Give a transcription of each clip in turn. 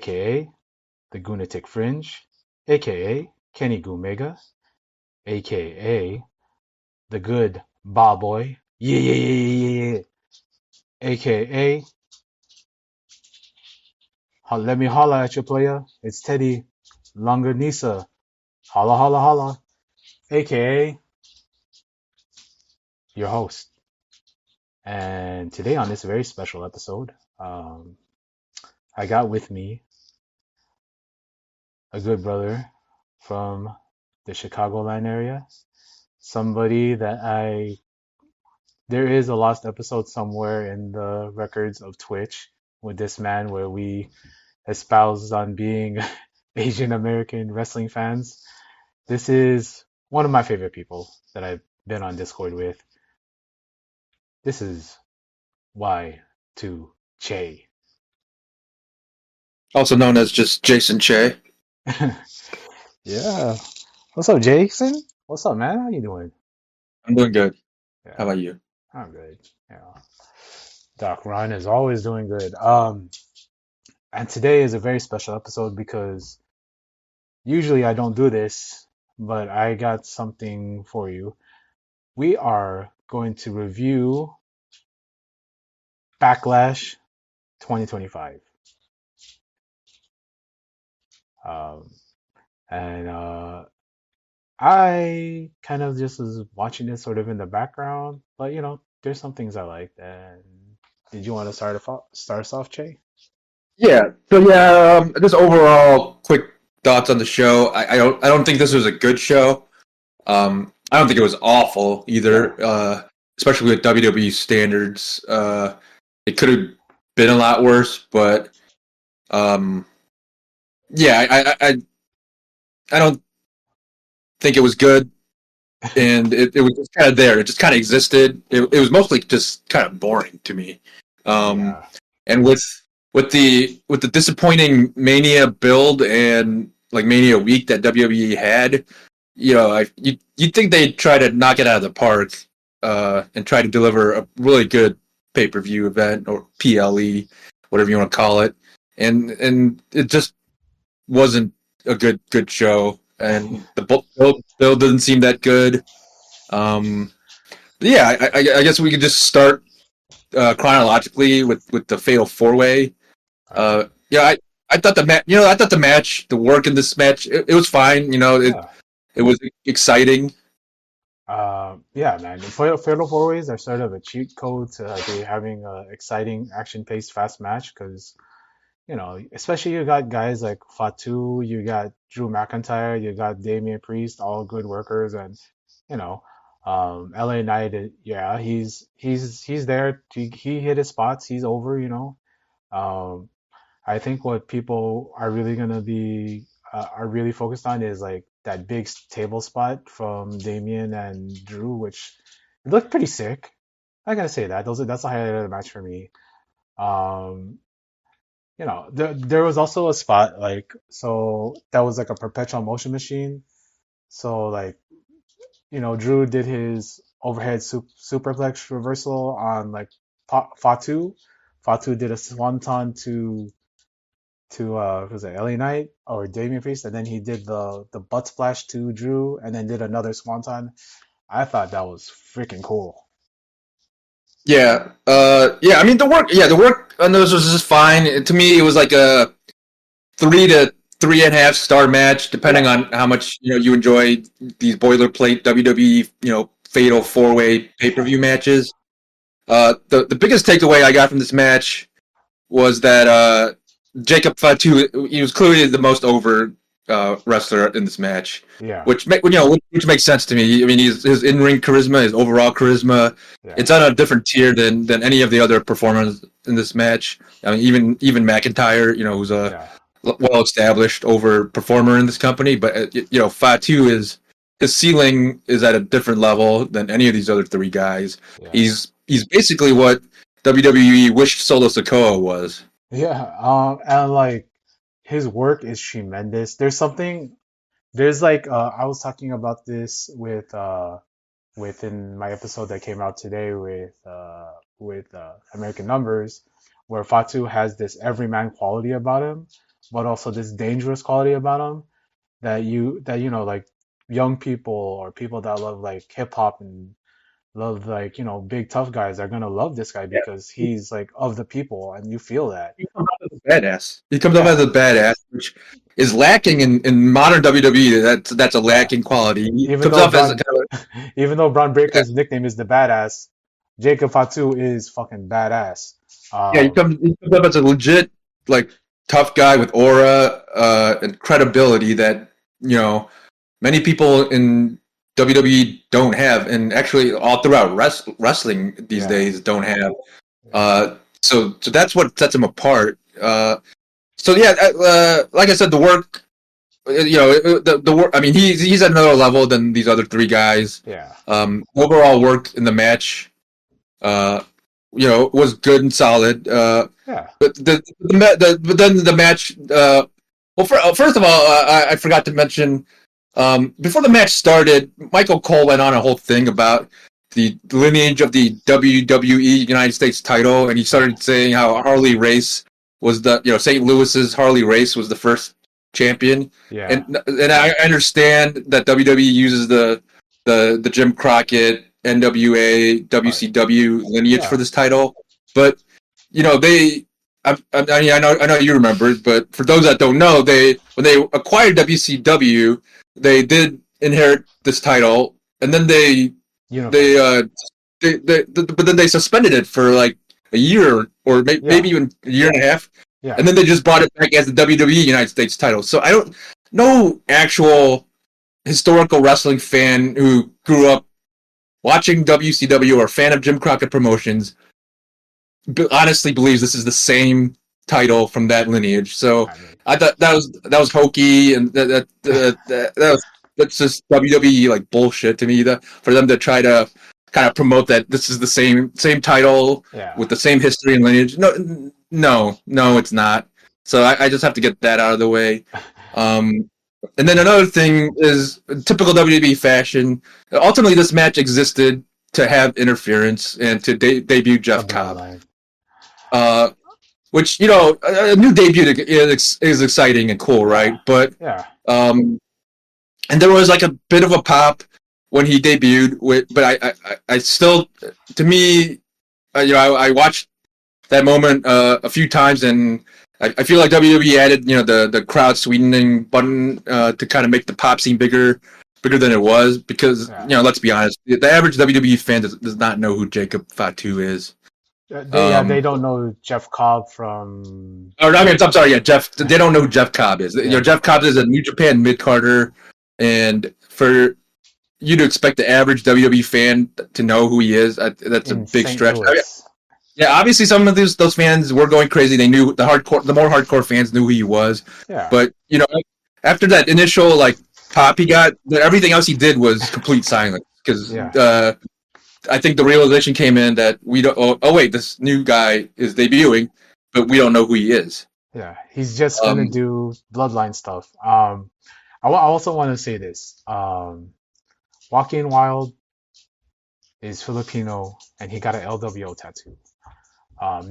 aka the Gunatic Fringe, aka Kenny Gumega, aka the good Ba Boy, yeah, yeah, yeah, yeah, yeah, yeah, aka let me holla at your player. It's Teddy Longanisa, holla, holla, holla, aka your host. And today on this very special episode, um, I got with me a good brother from the Chicagoland area, somebody that there is a lost episode somewhere in the records of Twitch with this man where we espouse on being Asian American wrestling fans. This is one of my favorite people that I've been on Discord with. This is y2chae. Also known as just Jason Che. Yeah. What's up, Jason? What's up, man? How you doing? I'm doing good. How Yeah, about you? I'm good. Yeah. Doc Ryan is always doing good. And today is a very special episode because usually I don't do this, but I got something for you. We are going to review Backlash 2025. Um, and I kind of just was watching it sort of in the background, but there's some things I liked. And did you want to start us off, Che? Just overall quick thoughts on the show. I don't think this was a good show. I don't think it was awful Yeah. either. Especially with WWE standards. It could have been a lot worse, but um, yeah, I don't think it was good, and it was just kind of there. It just kind of existed. It was mostly just kind of boring to me. Um, Yeah. and with the disappointing Mania build and like Mania week that WWE had, you'd think they'd try to knock it out of the park, and try to deliver a really good pay-per-view event or PLE, whatever you want to call it, and it just wasn't a good show, and the build didn't seem that good. Um, yeah, I guess we could just start chronologically with the Fatal Four Way. All right. Yeah, I thought the match, I thought the work in this match, it was fine. Yeah. It was exciting. Yeah, man. The Fatal Four Ways are sort of a cheat code to be having a exciting, action-paced, fast match because, especially you got guys like Fatu, you got Drew McIntyre, you got Damian Priest, all good workers, and you know, LA Knight, yeah, he's there. He hit his spots. He's over. Um, I think what people are really gonna be are really focused on is like that big table spot from Damien and Drew, which it looked pretty sick. I gotta say that that's the highlight of the match for me. Um, there was also a spot like so that was like a perpetual motion machine. So like Drew did his overhead superplex reversal on like Fatu. Fatu did a swanton to was it LA Knight or Damian Priest, and then he did the butt splash to Drew, and then did another swanton. I thought that was freaking cool. Yeah. I mean, the work on those was just fine. To me, it was like a 3 to 3.5 star match, depending Yeah, on how much you enjoy these boilerplate WWE fatal 4 way pay-per-view matches. The biggest takeaway I got from this match was that Jacob Fatu, he was clearly the most over wrestler in this match, yeah, which makes sense to me. I mean, his in-ring charisma, his overall charisma, yeah, it's on a different tier than any of the other performers in this match. I mean, even McIntyre, who's a yeah, well-established over performer in this company, but Fatu is his ceiling is at a different level than any of these other three guys. yeah. He's basically what WWE wished Solo Sikoa was. Yeah, and like his work is tremendous. There's like I was talking about this within my episode that came out today with American Numbers, where Fatu has this everyman quality about him, but also this dangerous quality about him that you know like young people or people that love like hip hop and love like big tough guys are gonna love this guy Yeah. because he's like of the people and you feel that. He comes off as a badass. He comes off as Yeah, a badass, which is lacking in modern WWE. That's a yeah. lacking quality. He Even comes though off as a Braun, kind of even though Braun Breaker's nickname is the Badass, Jacob Fatu is fucking badass. yeah. He comes off as a legit like tough guy with aura and credibility that many people in WWE don't have, and actually all throughout wrestling these Yeah, days don't have. yeah, So that's what sets him apart. So yeah, like I said, the work, the work. I mean, he's at another level than these other three guys. yeah, Overall work in the match, uh, was good and solid. yeah. But but then the match. Well, first of all, I forgot to mention. Before the match started, Michael Cole went on a whole thing about the lineage of the WWE United States title, and he started saying how Harley Race was St. Louis's Harley Race was the first champion, Yeah, and I understand that WWE uses the Jim Crockett NWA right. WCW lineage for Yeah, this title, but they. I mean, I know you remember, but for those that don't know, when they acquired WCW, they did inherit this title, and then unified they it. but then they suspended it for like a year or Yeah, maybe even a year and a half, yeah. and then they just brought it back as the WWE United States title. So I don't no actual historical wrestling fan who grew up watching WCW or a fan of Jim Crockett Promotions honestly believes this is the same title from that lineage. So I mean, I thought that was hokey, and that's just WWE like bullshit to me. That for them to try to kind of promote that this is the same title yeah. with the same history and lineage. No, it's not. So I just have to get that out of the way. And then another thing is typical WWE fashion. Ultimately, this match existed to have interference and to debut The Jeff Cobb. bloodline. Uh, which a new debut is exciting and cool, Yeah, right? But yeah. and there was like a bit of a pop when he debuted. But I still, to me, I watched that moment a few times, and I feel like WWE added the crowd sweetening button to kind of make the pop scene bigger than it was because Yeah. let's be honest, the average WWE fan does not know who Jacob Fatu is. They don't know Jeff Cobb from Or I mean, I'm sorry, yeah, Jeff. They don't know who Jeff Cobb is. yeah, Jeff Cobb is a New Japan mid carder, and for you to expect the average WWE fan to know who he is, that's a in big St. stretch. I mean, Louis. yeah, obviously some of those fans were going crazy. They knew the more hardcore fans knew who he was, Yeah, but after that initial like pop he got, everything else he did was complete silence because yeah, I think the realization came in that we don't. Oh wait, this new guy is debuting, but we don't know who he is. yeah. He's just gonna Um, do bloodline stuff. I also want to say this. Joaquin Wild is Filipino and he got an LWO tattoo.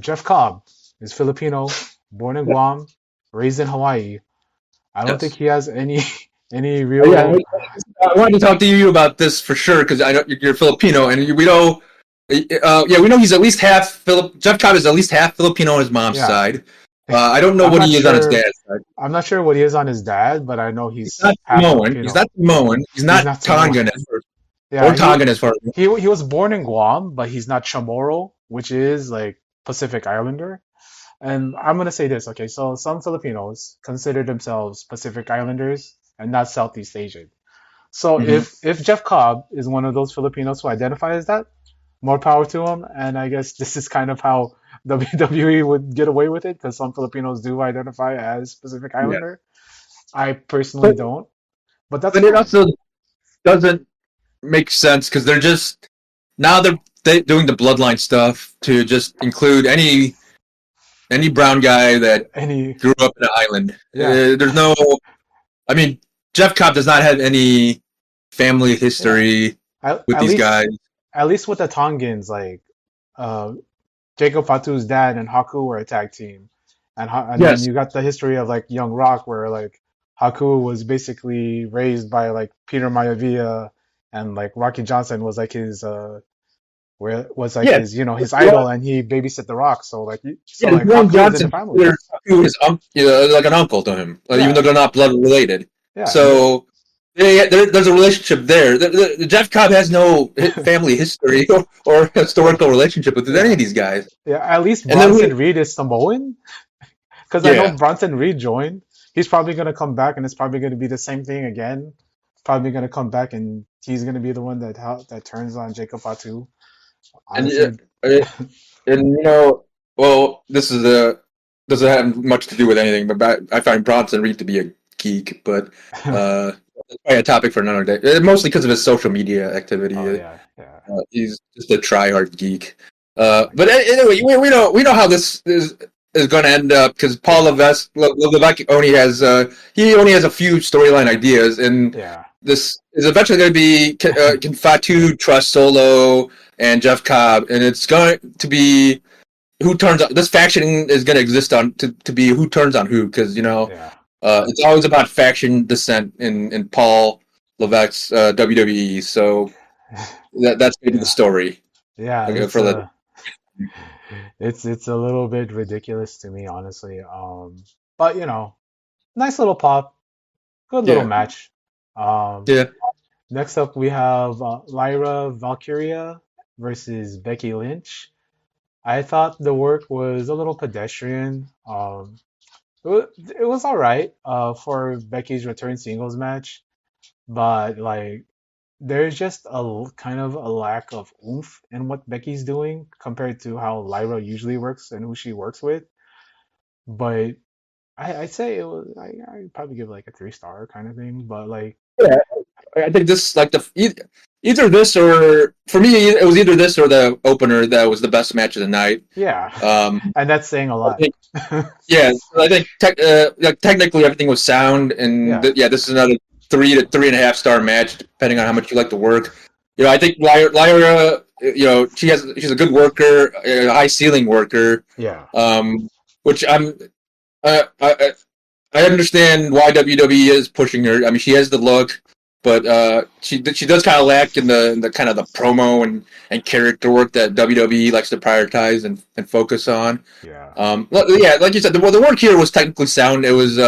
Jeff Cobb is Filipino, born in Guam, raised in Hawaii. I don't think yes. he has any any Yeah, real. I wanted to talk to you about this for sure because I know you're Filipino, and we know. Yeah, we know he's at least half Jeff Cobb is at least half Filipino on his mom's Yeah, side. I don't know I'm what not he is on his sure. dad's side. I'm not sure what he is on his dad, but I know He's he's not half Samoan. He's Filipino. not Samoan. He's He's not not Samoan. Tongan as far Yeah, or Tongan as far as he was born in Guam, but he's not Chamorro, which is like Pacific Islander. And I'm gonna say this, okay? So some Filipinos consider themselves Pacific Islanders and not Southeast Asian. So hmm if Jeff Cobb is one of those Filipinos who identify as that, more power to him. And I guess this is kind of how WWE would get away with it because some Filipinos do identify as Pacific Yeah, Islander. I personally but don't, but that's it fine. also doesn't make sense because they're just now they doing the bloodline stuff to just include any brown guy that Any, grew up in an island. yeah, There's no. I mean, Jeff Cobb does not have any family yeah. history with At these least guys. with the Tongans, like uh, Jacob Fatu's dad and Haku were a tag team, and then Yes. you got the history of like Young Rock, where like Haku was basically raised by like Peter Maivia, and like Rocky Johnson was like his where was like Yeah. his his idol, and he babysit the Rock. So like so Yeah, like Dwayne Haku is in the Johnson family. considers his like an uncle to him, even though Yeah, they're not blood related. yeah, and So there's a relationship there. Jeff Cobb has no family history or historical relationship with any of yeah, these guys. yeah. At least And then Bronson Reed is Samoan, because I know yeah, Bronson Reed joined. He's probably gonna come back, and it's probably gonna be the same thing again. Probably gonna come back, and he's gonna be the one that turns on Jacob Fatu. and Honestly, and well, this is a doesn't have much to do with anything, but I find Bronson Reed to be a geek, but that's probably a topic for another day. Mostly because of his social media activity. oh yeah, yeah, He's just a try-hard geek. But anyway, we know how this is going to end up because Paul Levesque he only has a few storyline ideas, and yeah, this is eventually going to be can Fatu trust Solo and Jeff Cobb, and it's going to be who turns on. This faction is going to exist on to be who turns on who, because yeah, it's always about faction descent in Paul Levesque's WWE. So that's maybe the yeah, story yeah. It's for the it's a little bit ridiculous to me, honestly. But nice little pop, good little yeah match. Um, yeah Next up we have Lyra Valkyria versus Becky Lynch. I thought the work was a little pedestrian. It was all right for Becky's return singles match, but like there's just kind of a lack of oomph in what Becky's doing compared to how Lyra usually works and who she works with. But I'd say it was I'd probably give it like a 3 star kind of thing. But like yeah. I think this like either this or for me it was either this or the opener that was the best match of the night. yeah, Um, and that's saying a I lot. think yeah, I think like technically everything was sound, and Yeah, this is another 3 to 3.5 star match depending on how much you like the work. I think Lyra, she's a good worker, a high ceiling worker, yeah, um, which uh, I, I understand why WWE is pushing her. I mean, she has the look, but she does kind of lack in the kind of the promo and character work that WWE likes to prioritize and focus on. yeah, Yeah, like you said, the work here was technically sound. It was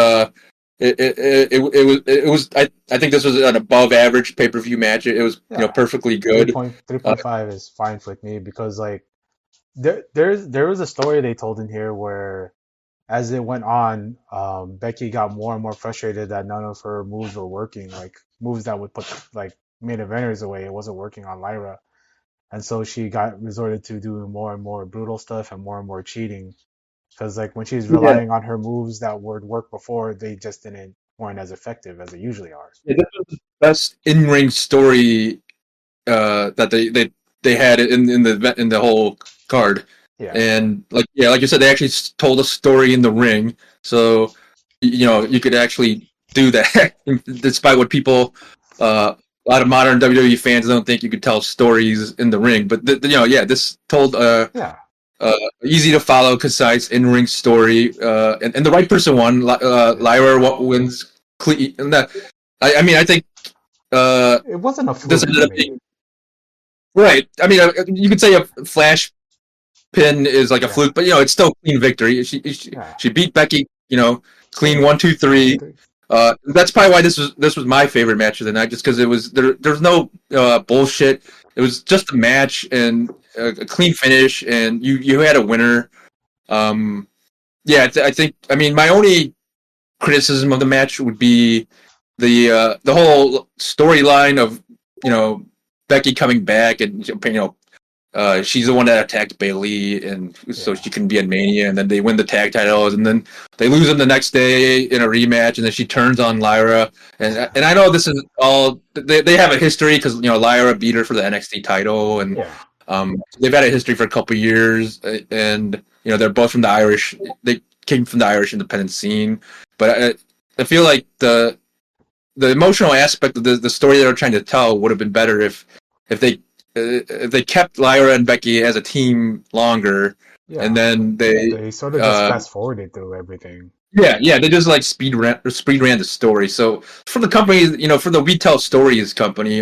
it was I think this was an above average pay per view match. It was yeah. perfectly Three good. point three Uh, point five is fine with me because like there was a story they told in here where as it went on, Becky got more and more frustrated that none of her moves were working, like moves that would put like main eventers away. It wasn't working on Lyra, and so she got resorted to doing more and more brutal stuff and more cheating. Because like when she's yeah, relying on her moves that would work before, they just didn't weren't as effective as they usually are. this was the best in ring story that they had in the whole card, Yeah, and like you said, they actually told a story in the ring, so you could actually do that, despite what people a lot of modern WWE fans don't think you could tell stories in the ring, but yeah, this told yeah, easy to follow, concise in ring story, and the right person won. yeah. Lyra wins clean. I mean, I think It wasn't a this fluke ended to up me. being right. I mean, you could say a flash pin is like a Yeah, fluke, but it's still clean victory. yeah. She beat Becky, clean Clean. one, two, Two, three. three. That's probably why this was my favorite match of the night, just because it was there's no bullshit. It was just a match and a clean finish, and you had a winner. Um, yeah, I think I mean my only criticism of the match would be the whole storyline of you know Becky coming back, and she's the one that attacked Bailey, and so Yeah, she can be in Mania, and then they win the tag titles, and then they lose them the next day in a rematch, and then she turns on Lyra, and I know this is all they have a history because Lyra beat her for the NXT title, and yeah, they've had a history for a couple years, and they're both from the Irish, they came from the Irish independent scene, but I feel like the emotional aspect of the story they were trying to tell would have been better if they kept Lyra and Becky as a team longer, and Yeah, then they they sort of just fast forwarded through everything. yeah, they just like speed ran the story. So for the company, for the We Tell Stories company,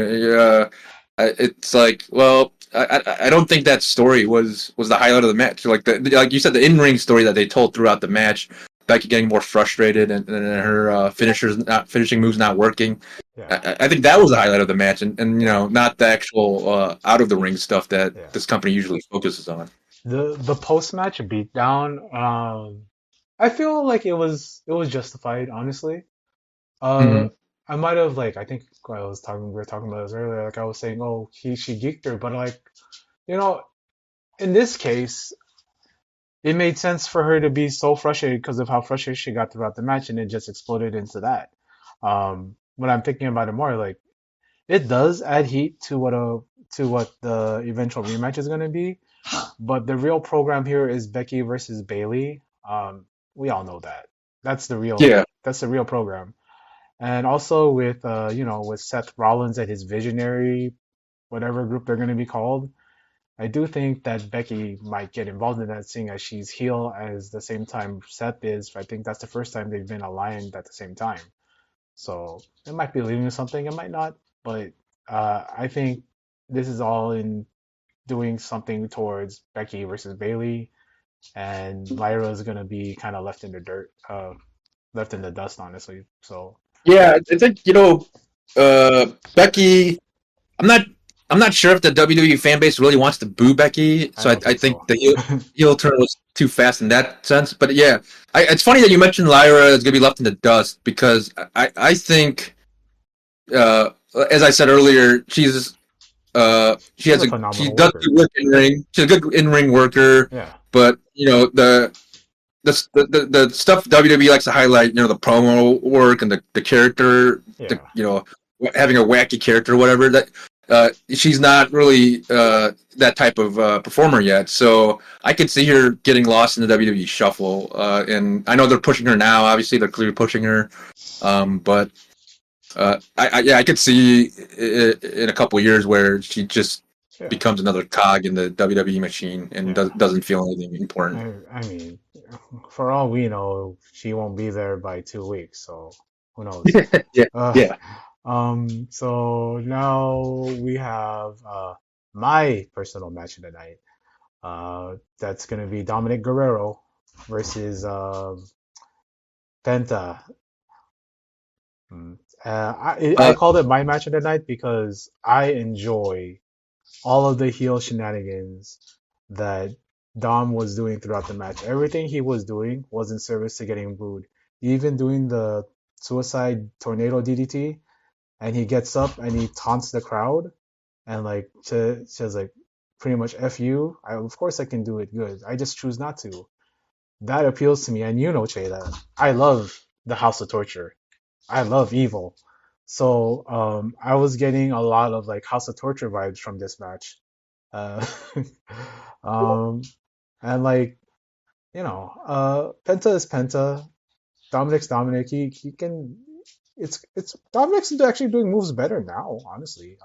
it's like, well, I don't think that story was the highlight of the match. Like you said, the in ring story that they told throughout the match, Becky getting more frustrated and her finishing moves not working. Yeah, I think that was the highlight of the match, and yeah, not the actual out of the ring stuff that yeah. this company usually focuses on. The post match beatdown, I feel like it was justified, honestly. Uh, Mm-hmm. I might have like I think we were talking about this earlier. Like I was saying, oh, she geeked her, but like you know, in this case, it made sense for her to be so frustrated because of how frustrated she got throughout the match, and it just exploded into that. When I'm thinking about it more, like it does add heat to what the eventual rematch is going to be, but the real program here is Becky versus Bailey. We all know that. Yeah, That's the real program. And also with with Seth Rollins and his visionary whatever group they're going to be called, I do think that Becky might get involved in that, seeing as she's heel as the same time Seth is. I think that's the first time they've been aligned at the same time. So it might be leading to something, it might not, but I think this is all in doing something towards Becky versus Bailey, and Lyra is gonna be kind of left in the dirt, left in the dust, honestly. So yeah. I think Becky. I'm not. I'm not sure if the WWE fan base really wants to boo Becky, I so don't I think think so. the heel turn was too fast in that sense. But yeah, it's funny that you mentioned Lyra is going to be left in the dust because I think, uh, as I said earlier, She's a she phenomenal does worker. good work in ring. She's a good in ring worker, Yeah, but the stuff WWE likes to highlight, the promo work and the character, yeah, having a wacky character or whatever. That she's not really that type of performer yet. So I could see her getting lost in the WWE shuffle. And I know they're pushing her now. Obviously, they're clearly pushing her. But I could see in a couple of years where she just yeah, becomes another cog in the WWE machine and yeah. doesn't feel anything important. I mean, for all we know, she won't be there by 2 weeks, so who knows? Yeah, Uh, yeah. so now we have my personal match of the night. That's gonna be Dominic Guerrero versus Penta. Mm. I Uh, called it my match of the night because I enjoy all of the heel shenanigans that Dom was doing throughout the match. Everything he was doing was in service to getting booed. Even doing the suicide tornado DDT, and he gets up and he taunts the crowd and like says like pretty much F you. Of course I can do it good. I just choose not to. That appeals to me, and you know, Che, that I love the House of Torture. I love evil. So I was getting a lot of like House of Torture vibes from this match. Uh, um, and like Penta is Penta. Dominic's Dominic. He can. It's Dominic's actually doing moves better now, honestly.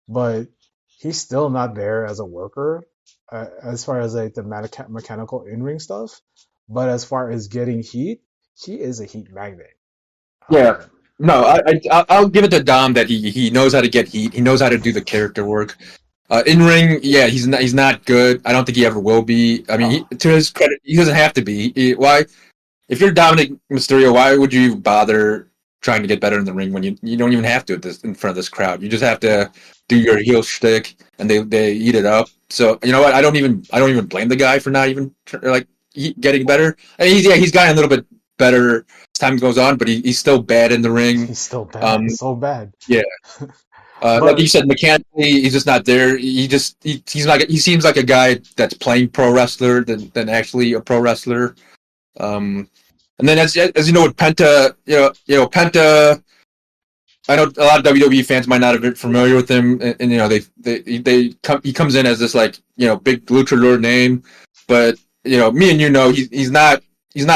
But he's still not there as a worker, as far as like the mechanical in ring stuff. But as far as getting heat, he is a heat magnet. yeah. Um, No, I'll give it to Dom that he knows how to get heat. He knows how to do the character work. In ring, yeah, he's not good. I don't think he ever will be. I mean, oh, to his credit, he doesn't have to be. Why? If you're Dominic Mysterio, why would you bother trying to get better in the ring when you don't even have to in front of this crowd? You just have yeah, to do your heel shtick, and they eat it up. So you know what? I don't even blame the guy for not even like getting better. I mean, he's gotten a little bit better as time goes on, but he's still bad in the ring. he's still Um, bad, so bad. yeah, like you But said, mechanically, he's just not there. He's like he seems like a guy that's playing pro wrestler than actually a pro wrestler. Um, and then as you know with Penta, Penta. I know a lot of WWE fans might not have been familiar with him, and he comes in as this like big luchador name, but me and he's not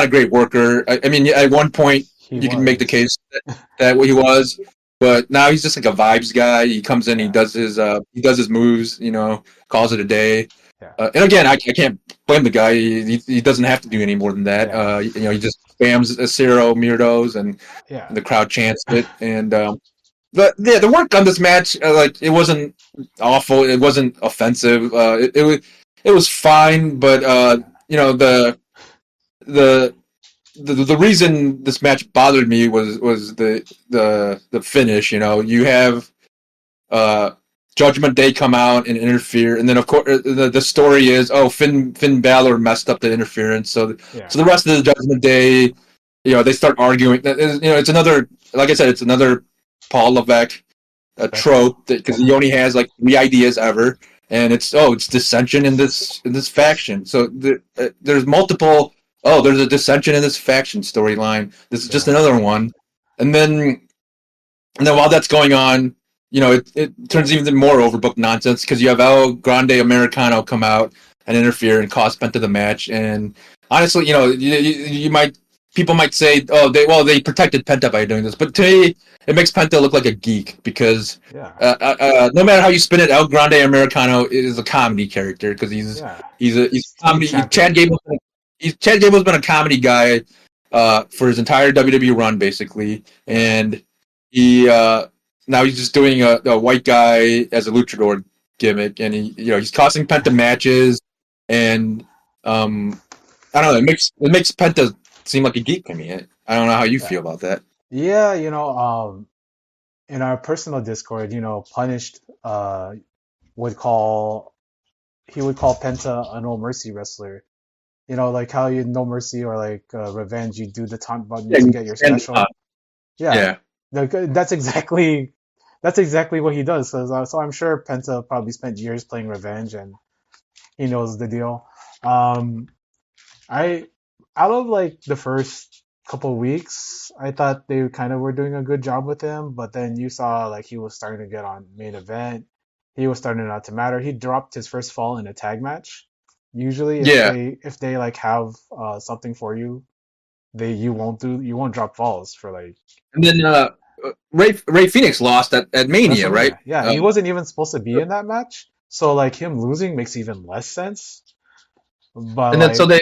a great worker. I mean at one point he you can make the was. case that he was, but now he's just like a vibes guy. He comes in, Yeah, he does his moves, calls it a day. Yeah. And again, I can't blame the guy. He doesn't have to do any more than that. Yeah. He just spams Ciro Mirdos, and Yeah. the crowd chants it. And the work on this match, like, it wasn't awful. It wasn't offensive. It was fine, but the the reason this match bothered me was the finish. You have uh, Judgment Day come out and interfere, and then of course the story is, oh, Finn Balor messed up the interference, so the rest of the Judgment Day, they start arguing. It's another, like I said, it's another Paul Levesque a trope, because he only has like 3 ideas ever, and it's dissension in this faction. So there's multiple. Oh, there's a dissension in this faction storyline. This is just another one, and then while that's going on, it turns even more overbooked nonsense, because you have El Grande Americano come out and interfere and cost Penta the match. And honestly, people might say, oh, they protected Penta by doing this, but to me, it makes Penta look like a geek, because no matter how you spin it, El Grande Americano is a comedy character, because he's a comedy. Chad Gable's been a comedy guy for his entire WWE run, basically, and he now he's just doing a white guy as a luchador gimmick, and he's costing Penta matches, and I don't know, it makes Penta seem like a geek to me. I don't know how you feel about that. Yeah, in our personal Discord, Punished would call Penta a No Mercy wrestler. Like how you No Mercy or like Revenge, you do the taunt button to get your special. Yeah. That's exactly what he does. So I'm sure Penta probably spent years playing Revenge, and he knows the deal. I Out of like the first couple weeks, I thought they kind of were doing a good job with him, but then you saw like he was starting to get on main event. He was starting not to matter. He dropped his first fall in a tag match. Usually, if they like have something for you, you won't drop falls for like. And then Ray Phoenix lost at Mania, right? Yeah, he wasn't even supposed to be in that match, so like him losing makes even less sense. But and then so they,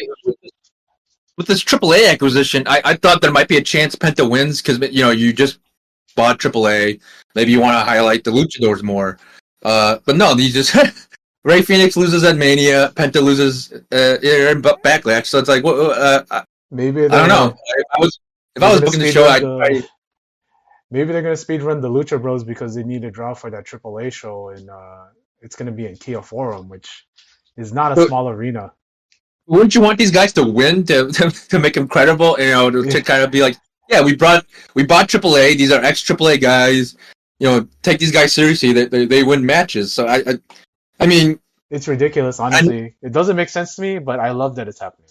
with this AAA acquisition, I thought there might be a chance Penta wins, because you just bought AAA. Maybe you want to highlight the luchadors more, but no, you just Ray Phoenix loses at Mania, Penta loses in Backlash. So it's like, maybe I don't know. If I was booking the show, maybe they're gonna speed run the Lucha Bros because they need a draw for that AAA show, and it's gonna be in Kia Forum, which is not a small arena. Wouldn't you want these guys to win to make them credible? To kind of be like, yeah, we bought AAA. These are ex AAA guys. Take these guys seriously. They win matches. So I mean, it's ridiculous. Honestly, it doesn't make sense to me, but I love that it's happening.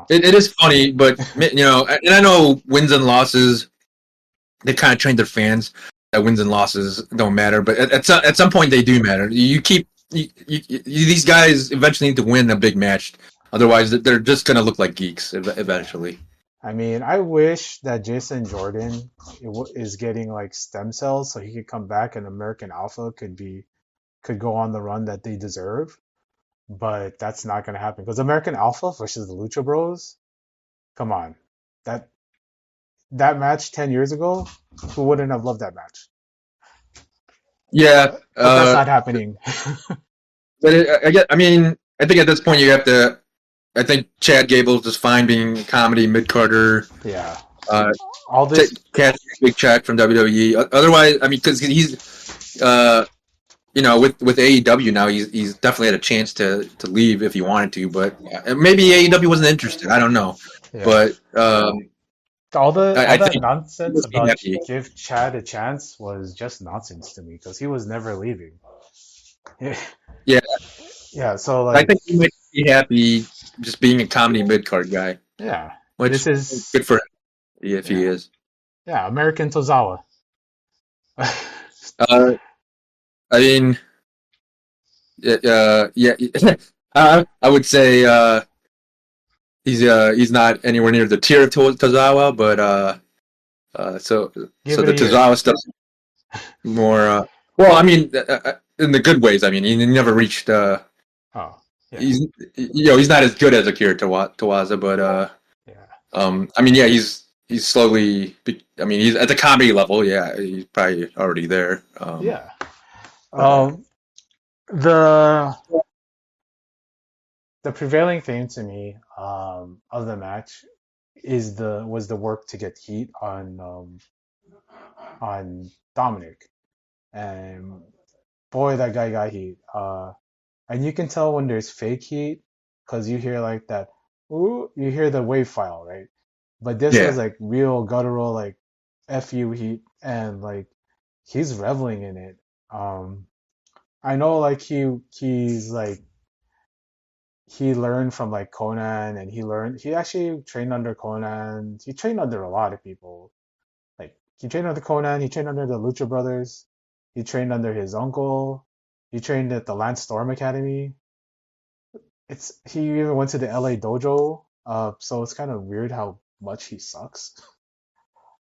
It is funny, but and I know wins and losses. They kind of trained their fans that wins and losses don't matter, but at some point they do matter. These guys eventually need to win a big match, otherwise they're just gonna look like geeks eventually. I mean, I wish that Jason Jordan is getting like stem cells so he could come back and American Alpha could go on the run that they deserve, but that's not gonna happen because American Alpha versus the Lucha Bros. Come on, that match 10 years ago, who wouldn't have loved that match? Yeah, but that's not happening. But I think at this point you have to. I think Chad Gable's just fine being a comedy mid-carder. Yeah. All this catch big check from WWE. Otherwise, because he's, with AEW now, he's definitely had a chance to leave if he wanted to, but maybe AEW wasn't interested. I don't know, but all that nonsense about give Chad a chance was just nonsense to me because he was never leaving. Yeah. So like, I think he might be happy just being a comedy mid-card guy. Yeah, which this is good for him if he is. Yeah, American Tozawa. I mean, I would say he's not anywhere near the tier of Tozawa, but so the Tozawa stuff more. Well, in the good ways. He never reached Oh, yeah, he's not as good as Akira Tawaza, but yeah, I mean, yeah, he's slowly. I mean, he's at the comedy level. Yeah, he's probably already there. yeah. But The the prevailing theme to me of the match was the work to get heat on Dominic, and boy, that guy got heat. And you can tell when there's fake heat because you hear like that. Ooh, you hear the wave file, right? But this was yeah, like real guttural, like fu heat, and like he's reveling in it. I know like he's like he learned from like Conan, and he actually trained under Conan. He trained under a lot of people. Like he trained under Conan, he trained under the Lucha Brothers, he trained under his uncle, he trained at the Lance Storm Academy. He even went to the LA dojo. So it's kind of weird how much he sucks.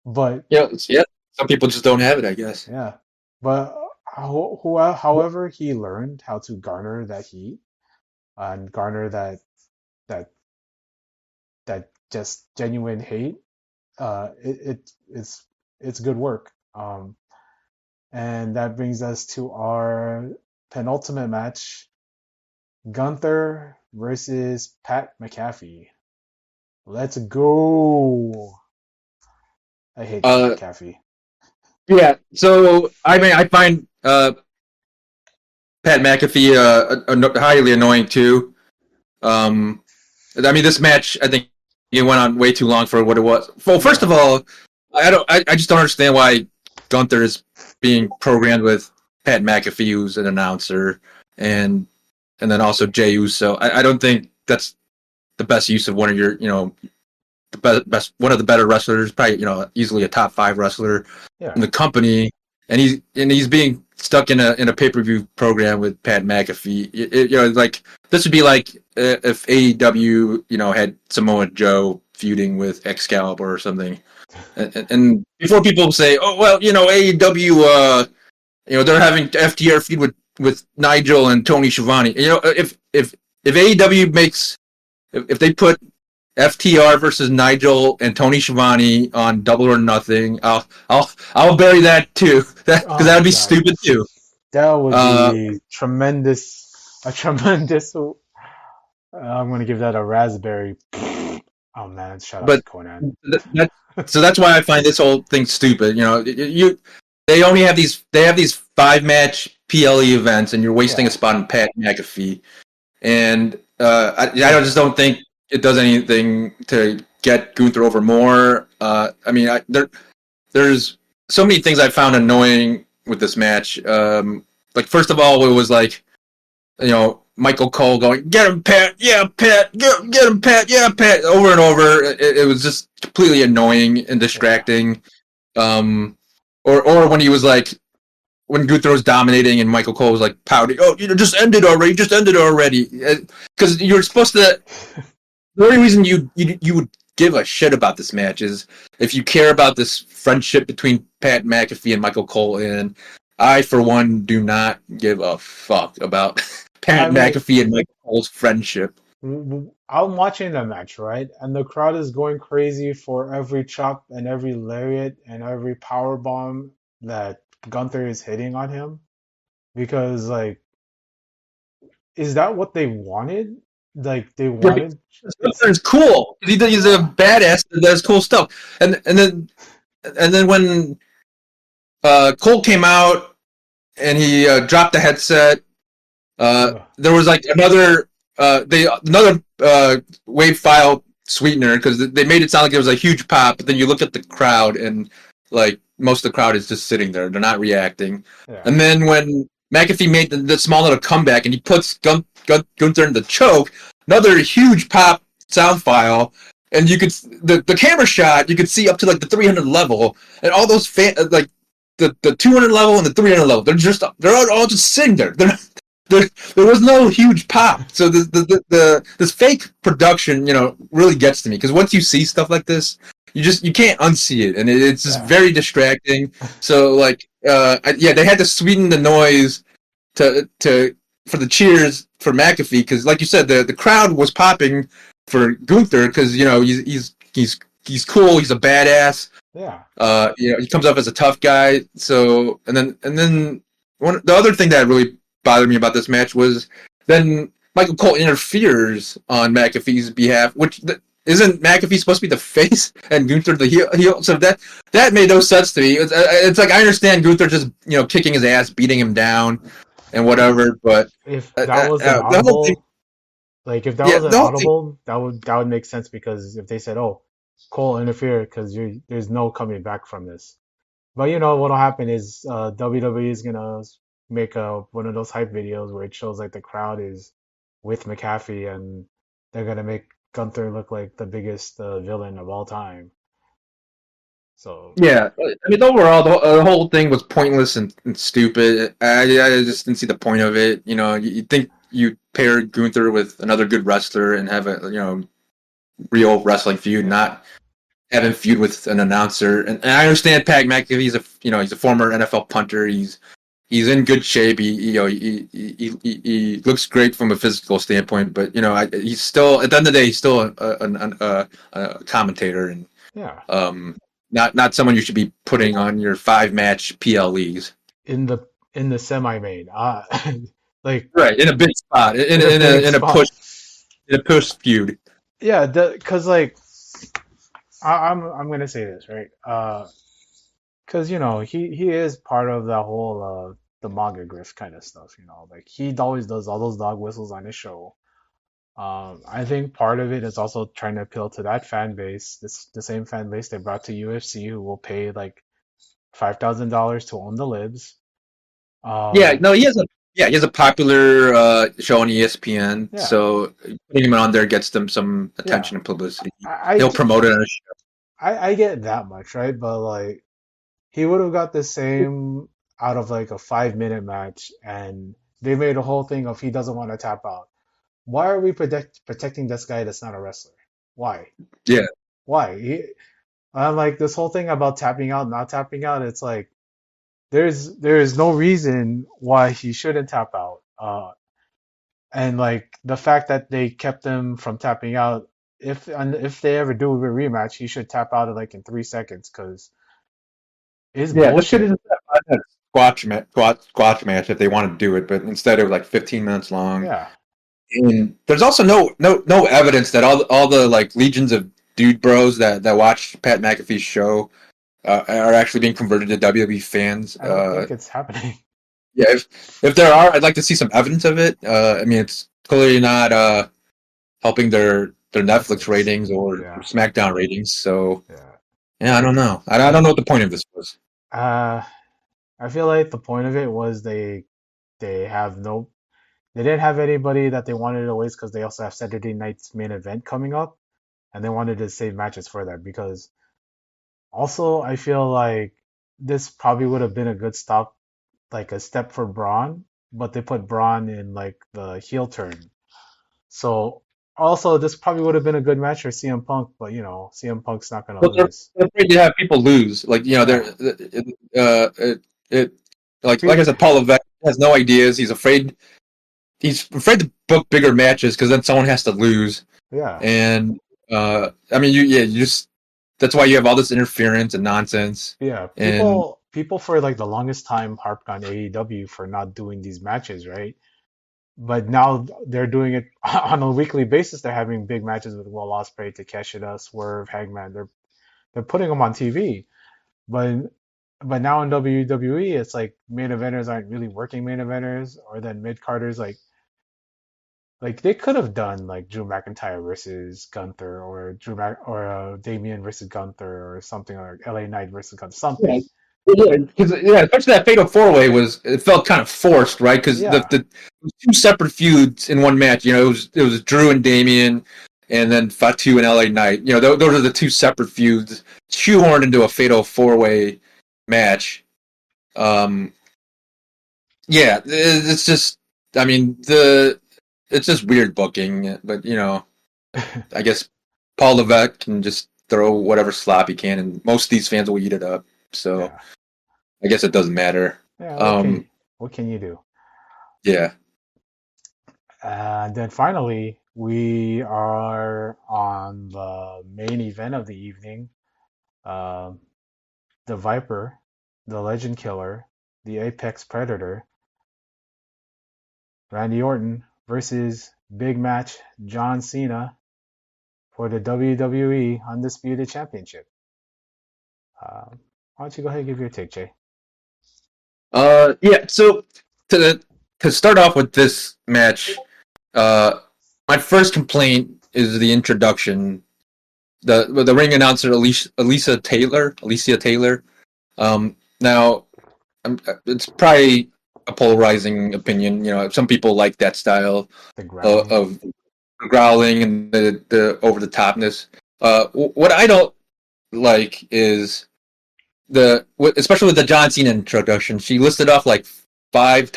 But yeah. Some people just don't have it, I guess. yeah, but however he learned how to garner that heat and garner that that just genuine hate, it's good work. And that brings us to our penultimate match: Gunther versus Pat McAfee. Let's go. I hate Pat Uh, McAfee. yeah. So I mean, I find Pat McAfee highly annoying too. Um, I mean, this match, I think it went on way too long for what it was. Well, first Yeah, of all, I just don't understand why Gunther is being programmed with Pat McAfee, who's an announcer, and and then also Jey Uso. I don't think that's the best use of one of your, the best one of the better wrestlers, probably easily a top 5 wrestler in yeah, the company, and he's being stuck in a pay-per-view program with Pat McAfee. Like this would be like if AEW had Samoa Joe feuding with Excalibur or something, and before people say, oh well, AEW, they're having FTR feud with Nigel and Tony Schiavone. If AEW makes if they put FTR versus Nigel and Tony Schiavone on Double or Nothing, I'll bury that too. Because oh that my would be god, stupid too. that would Uh, be tremendous. A tremendous. I'm gonna give that a raspberry. Oh man, shout out to but Conan. that so that's why I find this whole thing stupid. They only have these 5-match PLE events, and you're wasting a Yeah, spot on Pat McAfee. And I just don't think it does anything to get Gunther over more. I mean, there's so many things I found annoying with this match. Like first of all, it was like Michael Cole going, "Get him, Pat! Yeah, Pat! Get him, Pat! Yeah, Pat!" over and over. It was just completely annoying and yeah. distracting. Or when he was like, when Gunther was dominating and Michael Cole was like pouting, "Oh, just end it already! Just end it already!" Because you're supposed to. The only reason you would give a shit about this match is if you care about this friendship between Pat McAfee and Michael Cole. And I, for one, do not give a fuck about I Pat mean, McAfee and Michael Cole's friendship. I'm watching the match, right? And the crowd is going crazy for every chop and every lariat and every power bomb that Gunther is hitting on him. Because, like, is that what they wanted? Like, they Yeah, wanted it's, Gunther's cool. He's a yeah, badass that does cool stuff. And then when Cole came out and he dropped the headset. ugh, There was like another wave file sweetener because they made it sound like it was a huge pop, but then you look at the crowd and like most of the crowd is just sitting there; they're not reacting. yeah, And then when McAfee made the small little comeback and he puts Gunther in the choke, another huge pop sound file. And you could the camera shot, you could see up to like the 300 level, and all those like the 200 level and the 300 level, they're all just sitting there. There was no huge pop. So this fake production, really gets to me because once you see stuff like this, you can't unsee it, and it's just yeah, very distracting. So like, yeah, they had to sweeten the noise to for the cheers for McAfee because, like you said, the crowd was popping for Gunther because he's cool, he's a badass. Yeah. He comes up as a tough guy. So and then the other thing that really bothered me about this match was then Michael Cole interferes on McAfee's behalf, which isn't McAfee supposed to be the face and Gunther the heel? So that made no sense to me. It's like I understand Gunther just kicking his ass, beating him down, and whatever, but If that was an the whole thing, audible, like if that yeah, was an the whole thing, audible, that would make sense because if they said, "Oh, Cole interfered," because there's no coming back from this. But what'll happen is WWE is gonna make one of those hype videos where it shows like the crowd is with McAfee and they're gonna make Gunther look like the biggest villain of all time. So yeah. I mean, overall, the whole thing was pointless and stupid. I just didn't see the point of it. You think you pair Gunther with another good wrestler and have a real wrestling feud, yeah, not having feud with an announcer. And I understand Pat McAfee. He's a former NFL punter. He's in good shape. He looks great from a physical standpoint. But he's still at the end of the day he's still a commentator and yeah. um not someone you should be putting on your 5-match PL leagues. In the semi-main, like Right, in a big spot, in in a big in a push spot. feud. Yeah, because like I'm gonna say this right. Because he is part of that whole the manga grift kind of stuff. Like he always does all those dog whistles on his show. I think part of it is also trying to appeal to that fan base, the same fan base they brought to UFC, who will pay like $5,000 to own the libs. Yeah, Um, no, he has a popular show on ESPN, yeah, so putting him on there gets them some yeah. attention and publicity. I, I, He'll ge- promote it on his show. I get that much, right? But like he would have got the same out of like a 5-minute match, and they made a whole thing of he doesn't want to tap out. Why are we protecting this guy that's not a wrestler? Why? Yeah, Why? I'm like this whole thing about tapping out, not tapping out. It's like there's no reason why he shouldn't tap out. And like the fact that they kept him from tapping out, if they ever do a rematch, he should tap out like in 3 seconds because it's yeah. This should have bullshit. just been a squash match if they wanted to do it, but instead it was like 15 minutes long. Yeah. And there's also no evidence that all the like legions of dude bros that watch Pat McAfee's show are actually being converted to WWE fans. I don't think it's happening. Yeah, if there are, I'd like to see some evidence of it. I mean, it's clearly not helping their Netflix Netflix. ratings or Yeah. SmackDown ratings. So Yeah. yeah, I don't know. I don't know what the point of this was. Uh, I feel like the point of it was they have no they didn't have anybody that they wanted to waste because they also have Saturday night's main event coming up, and they wanted to save matches for that because also I feel like this probably would have been a good stop, like a step for Braun, but they put Braun in like the heel turn. So also this probably would have been a good match for CM Punk, but CM Punk's not gonna But lose. they're afraid to have people lose. Like they're Yeah, it like I people. said, Paul Levesque has no ideas. He's afraid to book bigger matches because then someone has to lose. Yeah, And I mean, you just that's why you have all this interference and nonsense. yeah. And People for like the longest time harped on AEW for not doing these matches, right? But now they're doing it on a weekly basis. They're having big matches with Will Ospreay, Takeshita, Swerve, Hangman. They're putting them on TV. But now in WWE, it's like main eventers aren't really working main eventers, or then mid carders like they could have done like Drew McIntyre versus Gunther, or Damian versus Gunther, or something like LA Knight versus Gunther, yeah, something. because especially that Fatal 4-Way it felt kind of forced, right? Because Yeah, the two separate feuds in one match. It was Drew and Damian, and then Fatu and LA Knight. Those are the two separate feuds shoehorned into a Fatal 4-Way match. Um, yeah, it's just, I mean, it's just weird booking, but I guess Paul Levesque can just throw whatever slop he can, and most of these fans will eat it up. So yeah, I guess it doesn't matter. yeah. Um, What can you do? yeah. And then finally, we are on the main event of the evening. Um, the Viper, the Legend Killer, the Apex Predator, Randy Orton versus big match John Cena for the WWE Undisputed Championship. Why don't you go ahead and give your take, Jay? Yeah. So to to start off with this match, my first complaint is the introduction. The ring announcer Alicia Taylor. Now it's probably a polarizing opinion. You know, some people like that style The growling. of growling and the over the topness. What I don't like is especially with the John Cena introduction. She listed off like five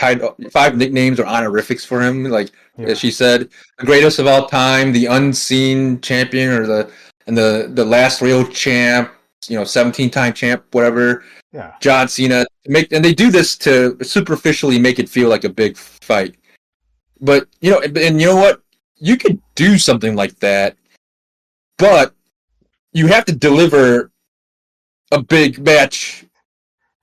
nicknames or honorifics for him. Like Yeah, she said, the greatest of all time, the unseen champion, or the last real champ. You know, 17-time champ, whatever. yeah, John Cena and they do this to superficially make it feel like a big fight. But and you know what? You could do something like that, but you have to deliver a big match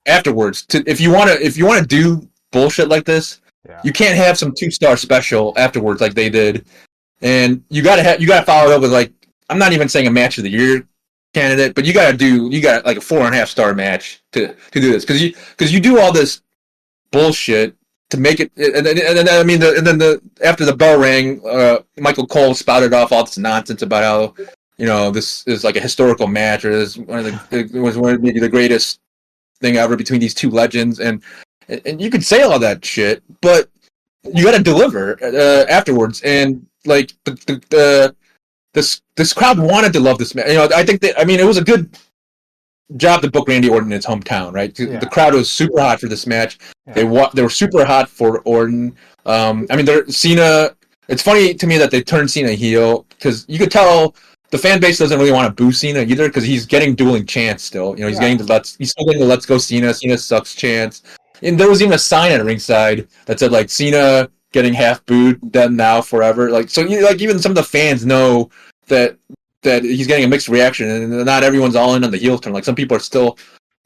afterwards. If you want to do bullshit like this, yeah, you can't have some 2-star special afterwards like they did, and you gotta follow it up with like, I'm not even saying a match of the year candidate, but you got like a 4.5-star match to do this because you do all this bullshit to make it, and then I mean, after the bell rang, Michael Cole spouted off all this nonsense about how this is like a historical match, or this it was one of maybe the greatest thing ever between these two legends, and you could say all that shit, but you got to deliver afterwards, and like this crowd wanted to love this match. I think that, I mean, it was a good job to book Randy Orton in his hometown, right? yeah, The crowd was super hot for this match. They yeah, were super hot for Orton. I mean, Cena. It's funny to me that they turned Cena heel, because you could tell the fan base doesn't really want to boo Cena either, because he's getting dueling chants still. He's yeah. he's still getting the "Let's go Cena, Cena sucks" chants. And there was even a sign at ringside that said like, Cena getting half booed, then now forever. Like, so like even some of the fans know that he's getting a mixed reaction, and not everyone's all in on the heel turn. Like, some people are still,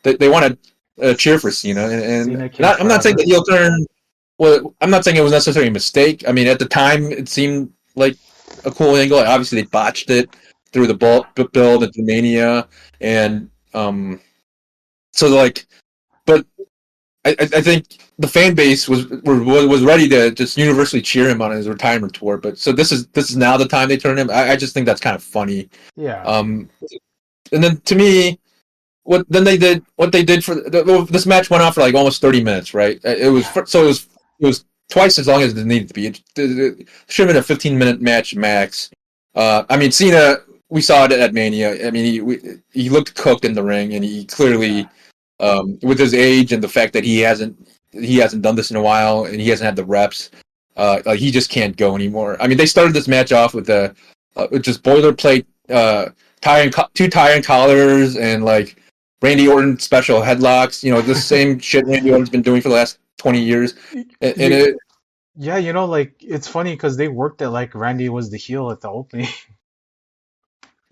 they want to cheer for Cena, Cena King I'm not saying the forever. heel turn. Well, I'm not saying it was necessarily a mistake. I mean, at the time, it seemed like a cool angle. Obviously, they botched it through the build into Mania, and so like, but I think the fan base was ready to just universally cheer him on his retirement tour. But so this is now the time they turn him. I just think that's kind of funny. Yeah, Um, and then to me, what they did for this match went on for like almost 30 minutes, right? It was twice as long as it needed to be. It should have been a 15-minute match max. I mean, Cena, we saw it at Mania. I mean, he looked cooked in the ring, and he yeah, clearly, with his age and the fact that he hasn't done this in a while, and he hasn't had the reps, like, he just can't go anymore. I mean, they started this match off with just boilerplate, two tie and collars, and like Randy Orton special headlocks. The same shit Randy Orton's been doing for the last 20 years, and you, it. yeah. Like it's funny because they worked it like Randy was the heel at the opening.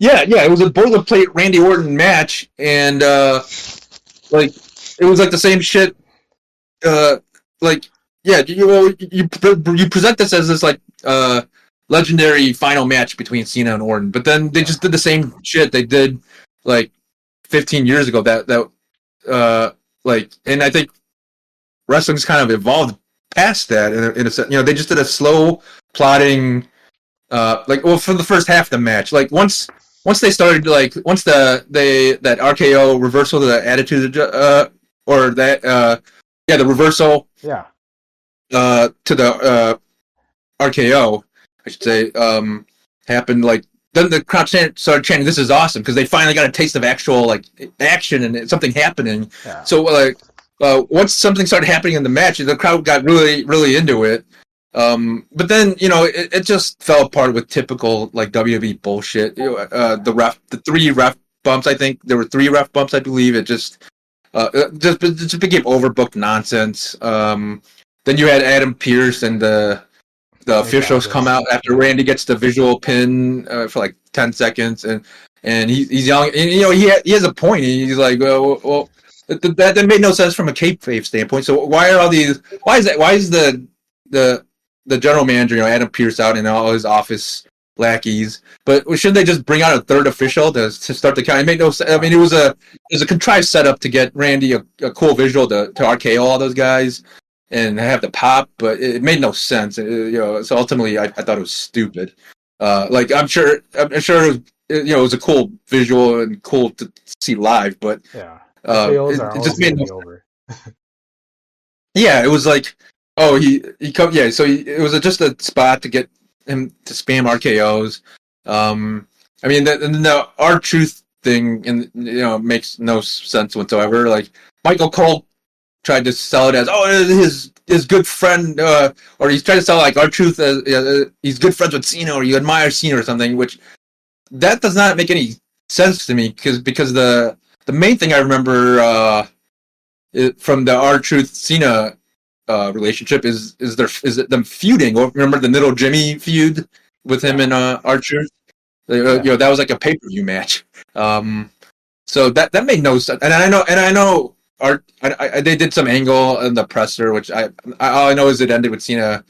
Yeah, it was a boilerplate Randy Orton match, and like, it was like the same shit. Like, yeah, you present this as this like legendary final match between Cena and Orton, but then they Yeah, just did the same shit they did like 15 years ago. Like, and I think wrestling's kind of evolved past that in a sense. They just did a slow plotting, like, well, for the first half of the match. Like, once they started, like, once that RKO reversal to the attitude, or that the reversal yeah, to the RKO, I should say, happened. Like, then the crowd started chanting, "This is awesome," because they finally got a taste of actual, like, action and something happening. yeah, So, like, once something started happening in the match, the crowd got really, really into it. But then, it just fell apart with typical, like, WWE bullshit. The 3 ref bumps. I think there were 3 ref bumps. I believe it just became overbooked nonsense. Then you had Adam Pearce and the the Nick officials come Aldis. out after Randy gets the visual pin for like 10 seconds, and he's yelling. And, he has a point. He's like, well, that made no sense from a kayfabe standpoint. So why are all these? Why is that? Why is the the general manager, Adam Pearce, out and all his office lackeys? But shouldn't they just bring out a third official to start the count? It made no sense. I mean, it was a contrived setup to get Randy a cool visual to RKO all those guys and have the pop, but it made no sense. So ultimately, I thought it was stupid. Like I'm sure it was, it was a cool visual and cool to see live, but Yeah, RKOs are it just always made gonna no be sense. over. Yeah, it was like, oh, he come, yeah. So it was just a spot to get him to spam RKOs. I mean, the R-Truth thing, and makes no sense whatsoever. Like Michael Cole tried to sell it as, his good friend, or he's trying to sell like R-Truth as he's good friends with Cena, or you admire Cena or something, which that does not make any sense to me because the main thing I remember from the R-Truth Cena relationship is them feuding. Remember the Little Jimmy feud with him Yeah, and R-Truth? yeah. That was like a pay-per-view match. So that made no sense. And I know they did some angle in the presser, which all I know is it ended with Cena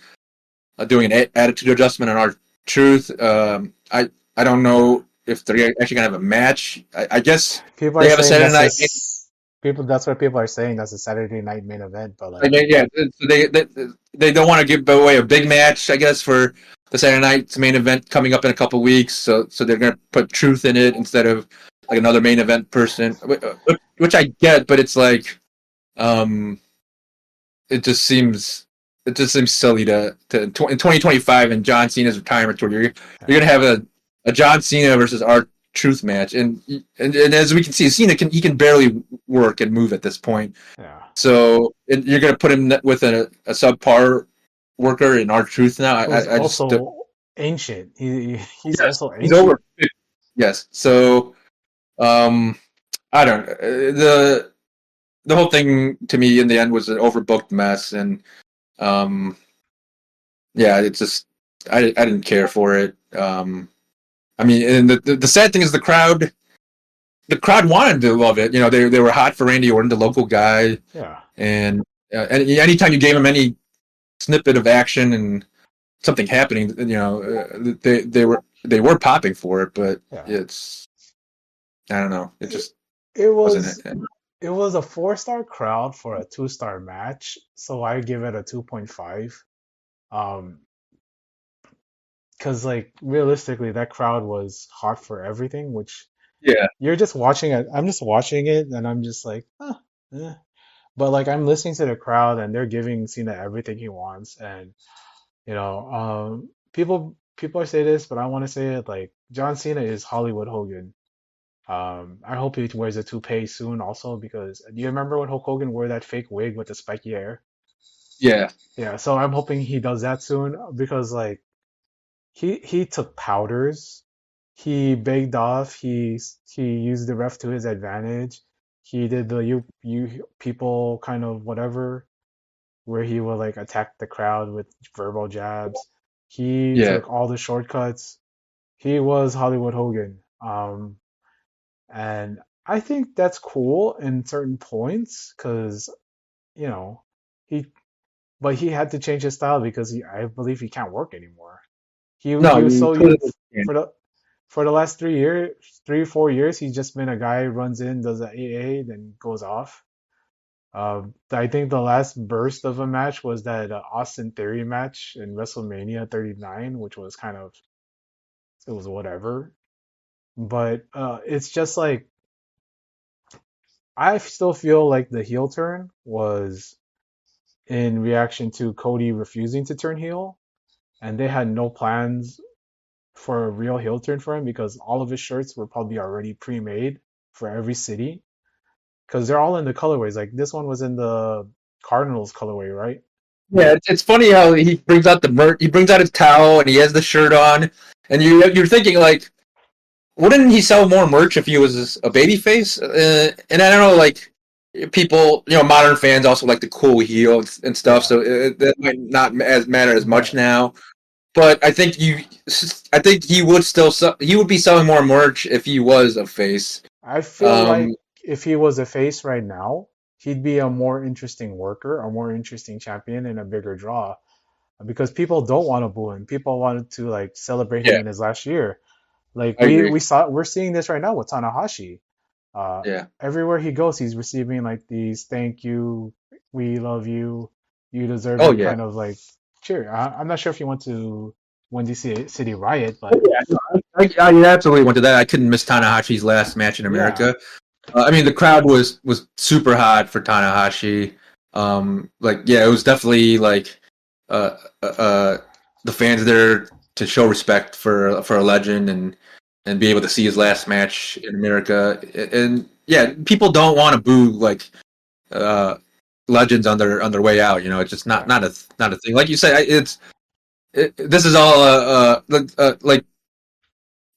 doing an attitude adjustment on R-Truth. I don't know if they're actually gonna have a match. I guess People they are have a saying Saturday that's night. this. People, that's what people are saying. That's a Saturday night main event. But like, Yeah, so they don't want to give away a big match, I guess, for the Saturday night's main event coming up in a couple weeks. So they're gonna put Truth in it instead of like another main event person, which I get, but it's like, um, it just seems silly to in 2025 and John Cena's retirement tour. You're gonna have a John Cena versus our Truth match, and as we can see, Cena can barely work and move at this point. yeah, So you're going to put him with a subpar worker in our truth now. who's I just don't. also ancient. He's Yes, also he's ancient. over 50. Yes. So um, I don't know. The whole thing to me in the end was an overbooked mess, and um, yeah, it's just I didn't care for it. I mean, and the sad thing is the crowd wanted to love it. They were hot for Randy Orton, the local guy, Yeah, and anytime you gave him any snippet of action and something happening, they were popping for it, but yeah. it's I don't know, it It, just it wasn't was it. it was a 4-star crowd for a 2-star match, so I give it a 2.5. Um, because like realistically, that crowd was hot for everything, which Yeah, you're just watching it. I'm just watching it, and I'm just like, eh. But like I'm listening to the crowd, and they're giving Cena everything he wants, and people say this, but I want to say it. Like John Cena is Hollywood Hogan. I hope he wears a toupee soon, also because do you remember when Hulk Hogan wore that fake wig with the spiky hair? yeah, Yeah, so I'm hoping he does that soon because like he took powders. He begged off. He used the ref to his advantage. He did the you people kind of whatever where he would like attack the crowd with verbal jabs. He yeah. took all the shortcuts. He was Hollywood Hogan. And I think that's cool in certain points because you know he but he had to change his style because I believe he can't work anymore. No, He was you so clearly can't. for the last 3 years, 3 4 years, he's just been a guy who runs in, does a AA, then goes off. I think the last burst of a match was that Austin Theory match in WrestleMania 39, which was kind of it was whatever. But it's just like I still feel like the heel turn was in reaction to Cody refusing to turn heel, and they had no plans for a real heel turn for him because all of his shirts were probably already pre-made for every city because they're all in the colorways. Like this one was in the Cardinals colorway, right? Yeah, it's funny how he brings out the merch. He brings out his towel and he has the shirt on, and you're thinking like, wouldn't he sell more merch if he was a babyface? And I don't know, like people, modern fans also like the cool heel and stuff. Yeah, So that might not as matter as much but now. but I think he would be selling more merch if he was a face. I feel like Um, if he was a face right now, he'd be a more interesting worker, a more interesting champion, and a bigger draw because people don't want to boo him. People wanted to like celebrate him yeah, in his last year. Like I agree. we're seeing this right now with Tanahashi. Uh, Yeah. Everywhere he goes, he's receiving like these "thank you, we love you, you deserve Oh it" yeah. kind of like cheer. I'm not sure if you went to Windy City Riot, Oh, but yeah. No, I absolutely went to that. I couldn't miss Tanahashi's last match in yeah, America. I mean, the crowd was super hot for Tanahashi. Like, yeah, it was definitely like uh, uh, the fans there to show respect for a legend and be able to see his last match in America. And yeah, people don't want to boo like uh, legends on their way out. You know, it's just yeah, not a thing. Like you said, this is all like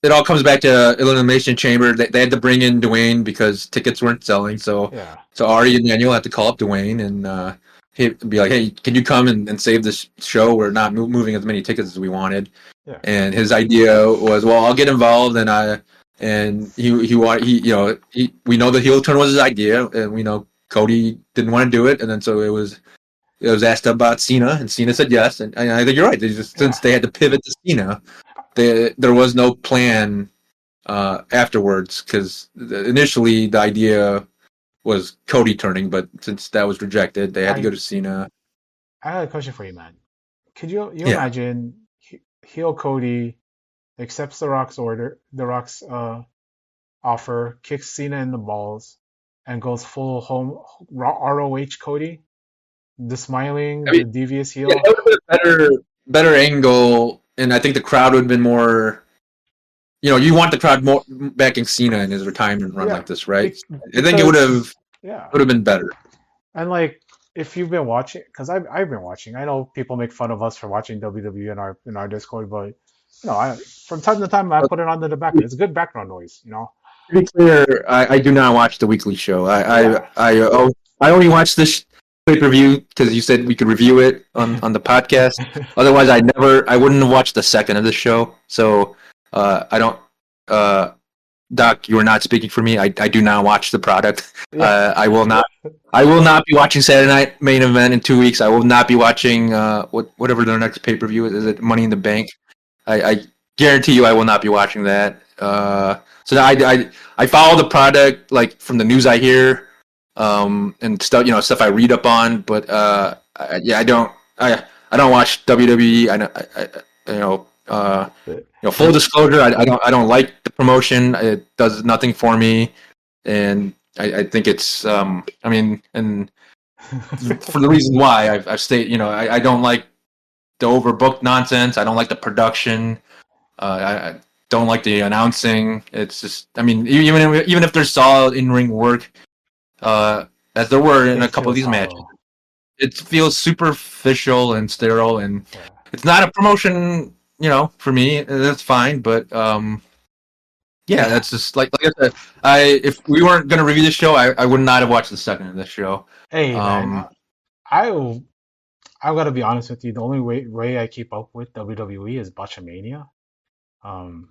it all comes back to Elimination Chamber. They had to bring in Dwayne because tickets weren't selling. yeah, So Ari and Daniel had to call up Dwayne and he'd be like, "Hey, can you come and save this show? We're not moving as many tickets as we wanted." yeah. And his idea was, "Well, I'll get involved." And we know the heel turn was his idea, and we know Cody didn't want to do it, and then so it was asked about Cena, and Cena said yes. And I think you're right. Yeah. Since they had to pivot to Cena, there was no plan afterwards because initially the idea was Cody turning, but since that was rejected, they had to go I to Cena. I had a question for you, man. Could you Yeah, imagine heel Cody accepts the Rock's offer, kicks Cena in the balls, and goes full home ROH Cody, the I smiling, mean, the devious yeah, heel. that would have been a better angle, and I think the crowd would have been more. You know, you want the crowd more backing Cena in his retirement run Yeah, like this, right? I think because yeah, it would have been better. and like if you've been watching, because I've been watching. I know people make fun of us for watching WWE in our Discord, but I from time to time I put it on in the background. It's good background noise, you know. To be clear, I do not watch the weekly show. Yeah, I only watch this pay per view because you said we could review it on the podcast. Otherwise, I wouldn't have watched the second of the show. So I don't. Uh, Doc, you are not speaking for me. I do not watch the product. yeah, I will not. I will not be watching Saturday Night Main Event in 2 weeks. I will not be watching whatever their next pay per view is. Is it Money in the Bank? I guarantee you, I will not be watching that. So I follow the product like from the news I hear, and stuff stuff I read up on. But I don't I don't watch WWE. Full disclosure, I don't like the promotion. It does nothing for me, and I think it's I mean, and for the reasons why I've stated, I don't like the overbooked nonsense. I don't like the production. I don't like the announcing. It's just, I mean, even if there's solid in ring work, as there were in it a couple of feels these matches, hollow. it feels superficial and sterile, and Yeah, it's not a promotion. For me, that's fine, but yeah, yeah. that's just like I said. If we weren't gonna review this show, I would not have watched the second of this show. Hey, man, Um, I I gotta be honest with you. The only way I keep up with WWE is Botchamania. Um,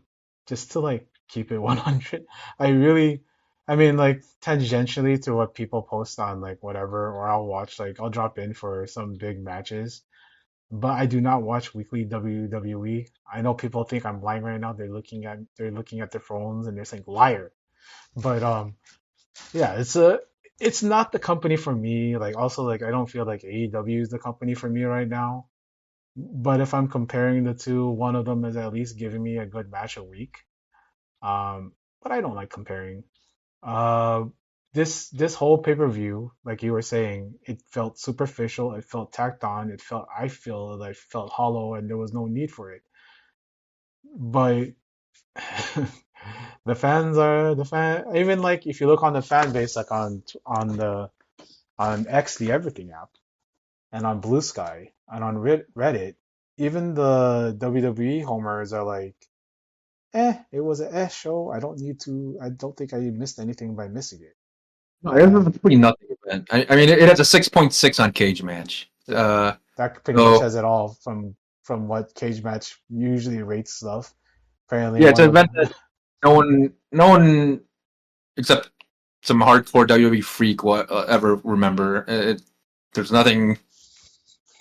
just to like keep it 100. I really, I mean, like tangentially to what people post on like whatever, or I'll watch like I'll drop in for some big matches, but I do not watch weekly WWE. I know people think I'm lying right now. They're looking at their phones and they're saying liar. But yeah, it's not the company for me. Like also like I don't feel like AEW is the company for me right now. But if I'm comparing the two, one of them is at least giving me a good match a week. But I don't like comparing. Uh, this whole pay-per-view, like you were saying, it felt superficial. It felt tacked on. I feel like felt hollow, and there was no need for it. But the fan. Even like if you look on the fan base, like on X, the Everything app, and on Blue Sky, and on Reddit, even the WWE homers are like, it was an show. I don't think I missed anything by missing it. no, it was And a pretty nothing event. I mean, it has a 6.6 on Cage Match. yeah, that pretty much So says it all from from what Cage Match usually rates stuff. Apparently, Yeah, it's one an of event that no one except some hardcore WWE freak will ever remember. There's nothing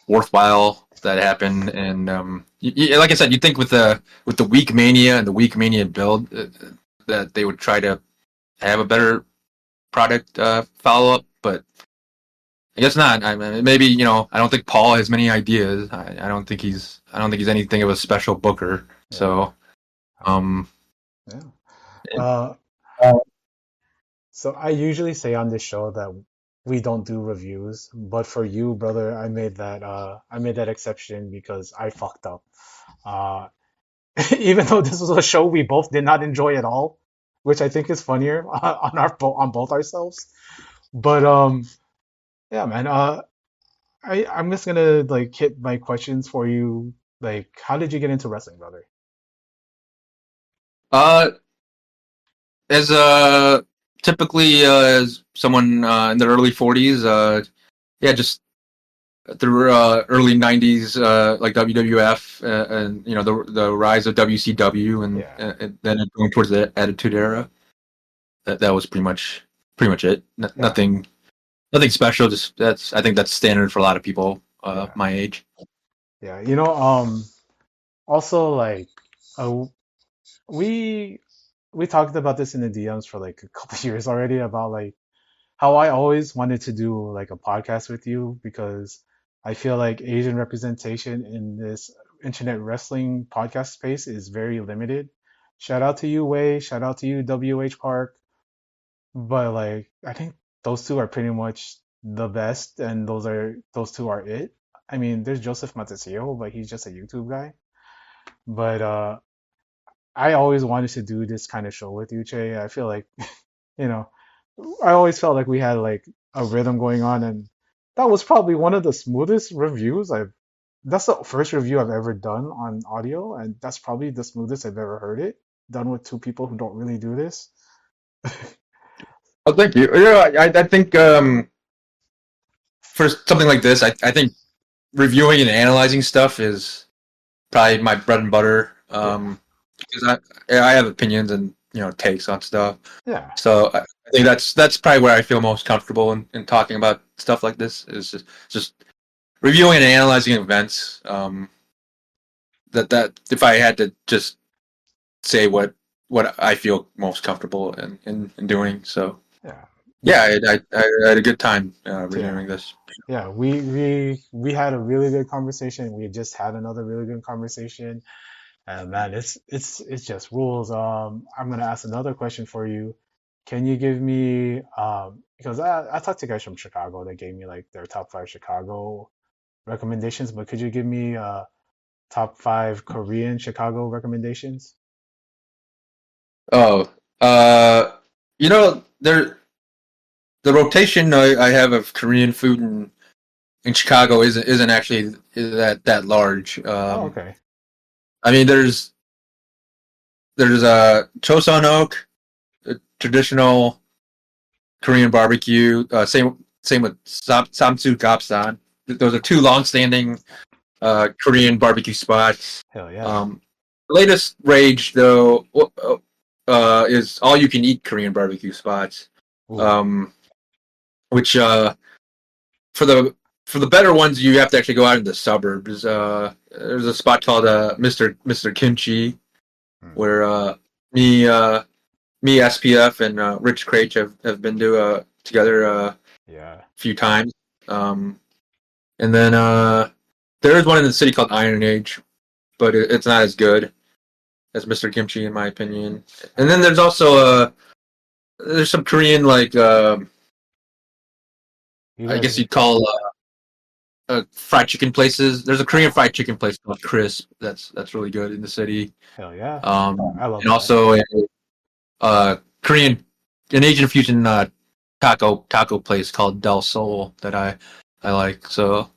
worthwhile that happened, and like I said, you think with the weak mania and the weak mania build that they would try to have a better product follow up, but I guess not. I mean, maybe I don't think Paul has many ideas. I don't think he's anything of a special booker. yeah, So um, yeah. and, Uh, so I usually say on this show that we don't do reviews, but for you, brother, I made that exception because I fucked up. Uh, even though this was a show we both did not enjoy at all, which I think is funnier on both ourselves. But yeah, man. I'm just gonna like hit my questions for you. Like, how did you get into wrestling, brother? uh, as typically as someone in the early 40s, yeah, just the early 90s, like WWF, and the rise of WCW, Yeah, and then going towards the Attitude Era. That was pretty much it. yeah, Nothing special. Just I think that's standard for a lot of people yeah, my age. yeah. Also like, uh, we we talked about this in the DMs for like a couple years already about like how I always wanted to do like a podcast with you because I feel like Asian representation in this internet wrestling podcast space is very limited. Shout out to you, Wei. Shout out to you, WH Park. But like, I think those two are pretty much the best, and those two are it. I mean, there's Joseph Matsuo, but he's just a YouTube guy. But I always wanted to do this kind of show with you, Che. I feel like, you know, I always felt like we had like a rhythm going on, and that was probably one of the smoothest reviews I've. That's the first review I've ever done on audio, and that's probably the smoothest I've ever heard it. Done with two people who don't really do this. Oh, thank you. I think for something like this, I think reviewing and analyzing stuff is probably my bread and butter. Yeah, Because I have opinions and takes on stuff. yeah, So I think that's probably where I feel most comfortable in talking about stuff like this is just reviewing and analyzing events. That if I had to just say what I feel most comfortable in doing. So yeah. yeah, No, I had a good time yeah. reviewing this. Yeah, we had a really good conversation. We just had another really good conversation. And man, it's just rules. I'm gonna ask another question for you. Can you give me because I talked to guys from Chicago that gave me like their top five Chicago recommendations, but could you give me top five Korean Chicago recommendations? Oh, there the rotation I have of Korean food in Chicago isn't actually that large. Oh, okay. I mean, there's a Choson Oak, a traditional Korean barbecue. Same with Samsu Gapsan. Those are two long-standing Korean barbecue spots. Hell yeah. The latest rage though is all-you-can-eat Korean barbecue spots. Ooh. Um, which for the better ones, you have to actually go out in the suburbs. There's a spot called Mr. Kimchi, Hmm. where me, SPF, and Rich Craich have been together a Yeah. few times. Um, and then there is one in the city called Iron Age, but it's not as good as Mr. Kimchi in my opinion. And then there's also there's some Korean like You I guys. guess you'd call fried chicken places. There's a Korean fried chicken place called Crisp. That's really good in the city. Hell yeah. I love And that. also a Korean, an Asian fusion taco place called Del Sol that I like. So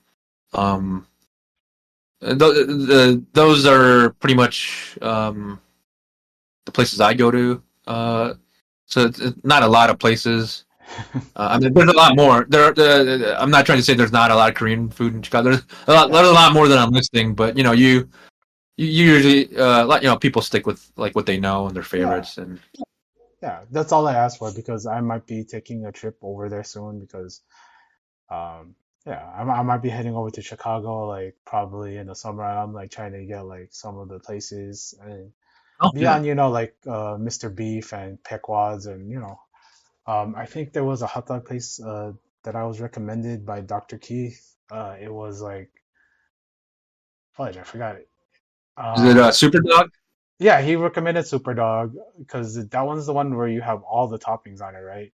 those are pretty much the places I go to. So it's not a lot of places. I mean, there's a lot more. I'm not trying to say there's not a lot of Korean food in Chicago. Yeah, There's a lot more than I'm listing, but you usually, people stick with like what they know and their yeah, favorites, and yeah. That's all I asked for because I might be taking a trip over there soon because Um, yeah, I might be heading over to Chicago like probably in the summer. I'm like trying to get like some of the places and oh yeah, beyond, like Mr. Beef and Pequod's and I think there was a hot dog place that I was recommended by Dr. Keith. It was like fudge, I forgot it. is it Um, Super Dog? yeah, he recommended Superdog because that one's the one where you have all the toppings on it, right?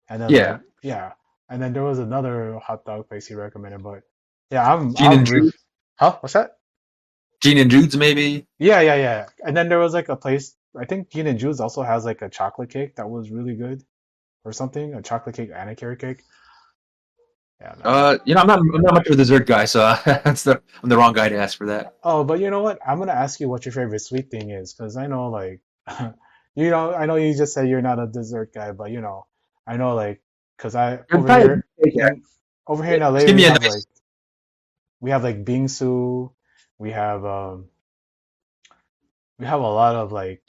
And then Yeah, like yeah, and then there was another hot dog place he recommended, but yeah, Gene and huh? What's that? Jude's maybe. Yeah, yeah, yeah. And then there was like a place, I think Gene and Jude's also has like a chocolate cake that was really good or something, a chocolate cake and a carrot cake. Yeah, man. I'm not much of a dessert guy, so I'm the wrong guy to ask for that. Oh, but you know what? I'm gonna ask you what your favorite sweet thing is, because I know like I know you just said you're not a dessert guy, but I know like because I It's probably a cake, in over here in Just LA give me a nice. we have like bingsu, we have we have a lot of like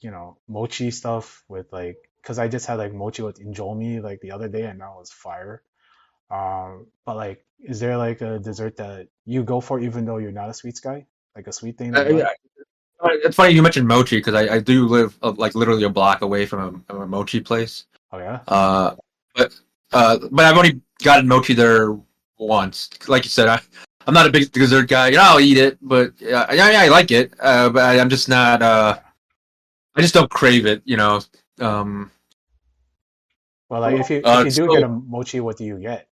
mochi stuff with like because I just had like mochi with injomi like the other day and that was fire. But like, is there like a dessert that you go for even though you're not a sweets guy? Like a sweet thing that you Yeah. like? It's funny you mentioned mochi because I do live like literally a block away from a mochi place. Oh yeah? Uh, but but I've only gotten mochi there once. Like you said, I'm not a big dessert guy. I'll eat it, but yeah, I like it. But I'm just not. Yeah. I just don't crave it. Um, Well, like if you do get so a mochi, what do you get?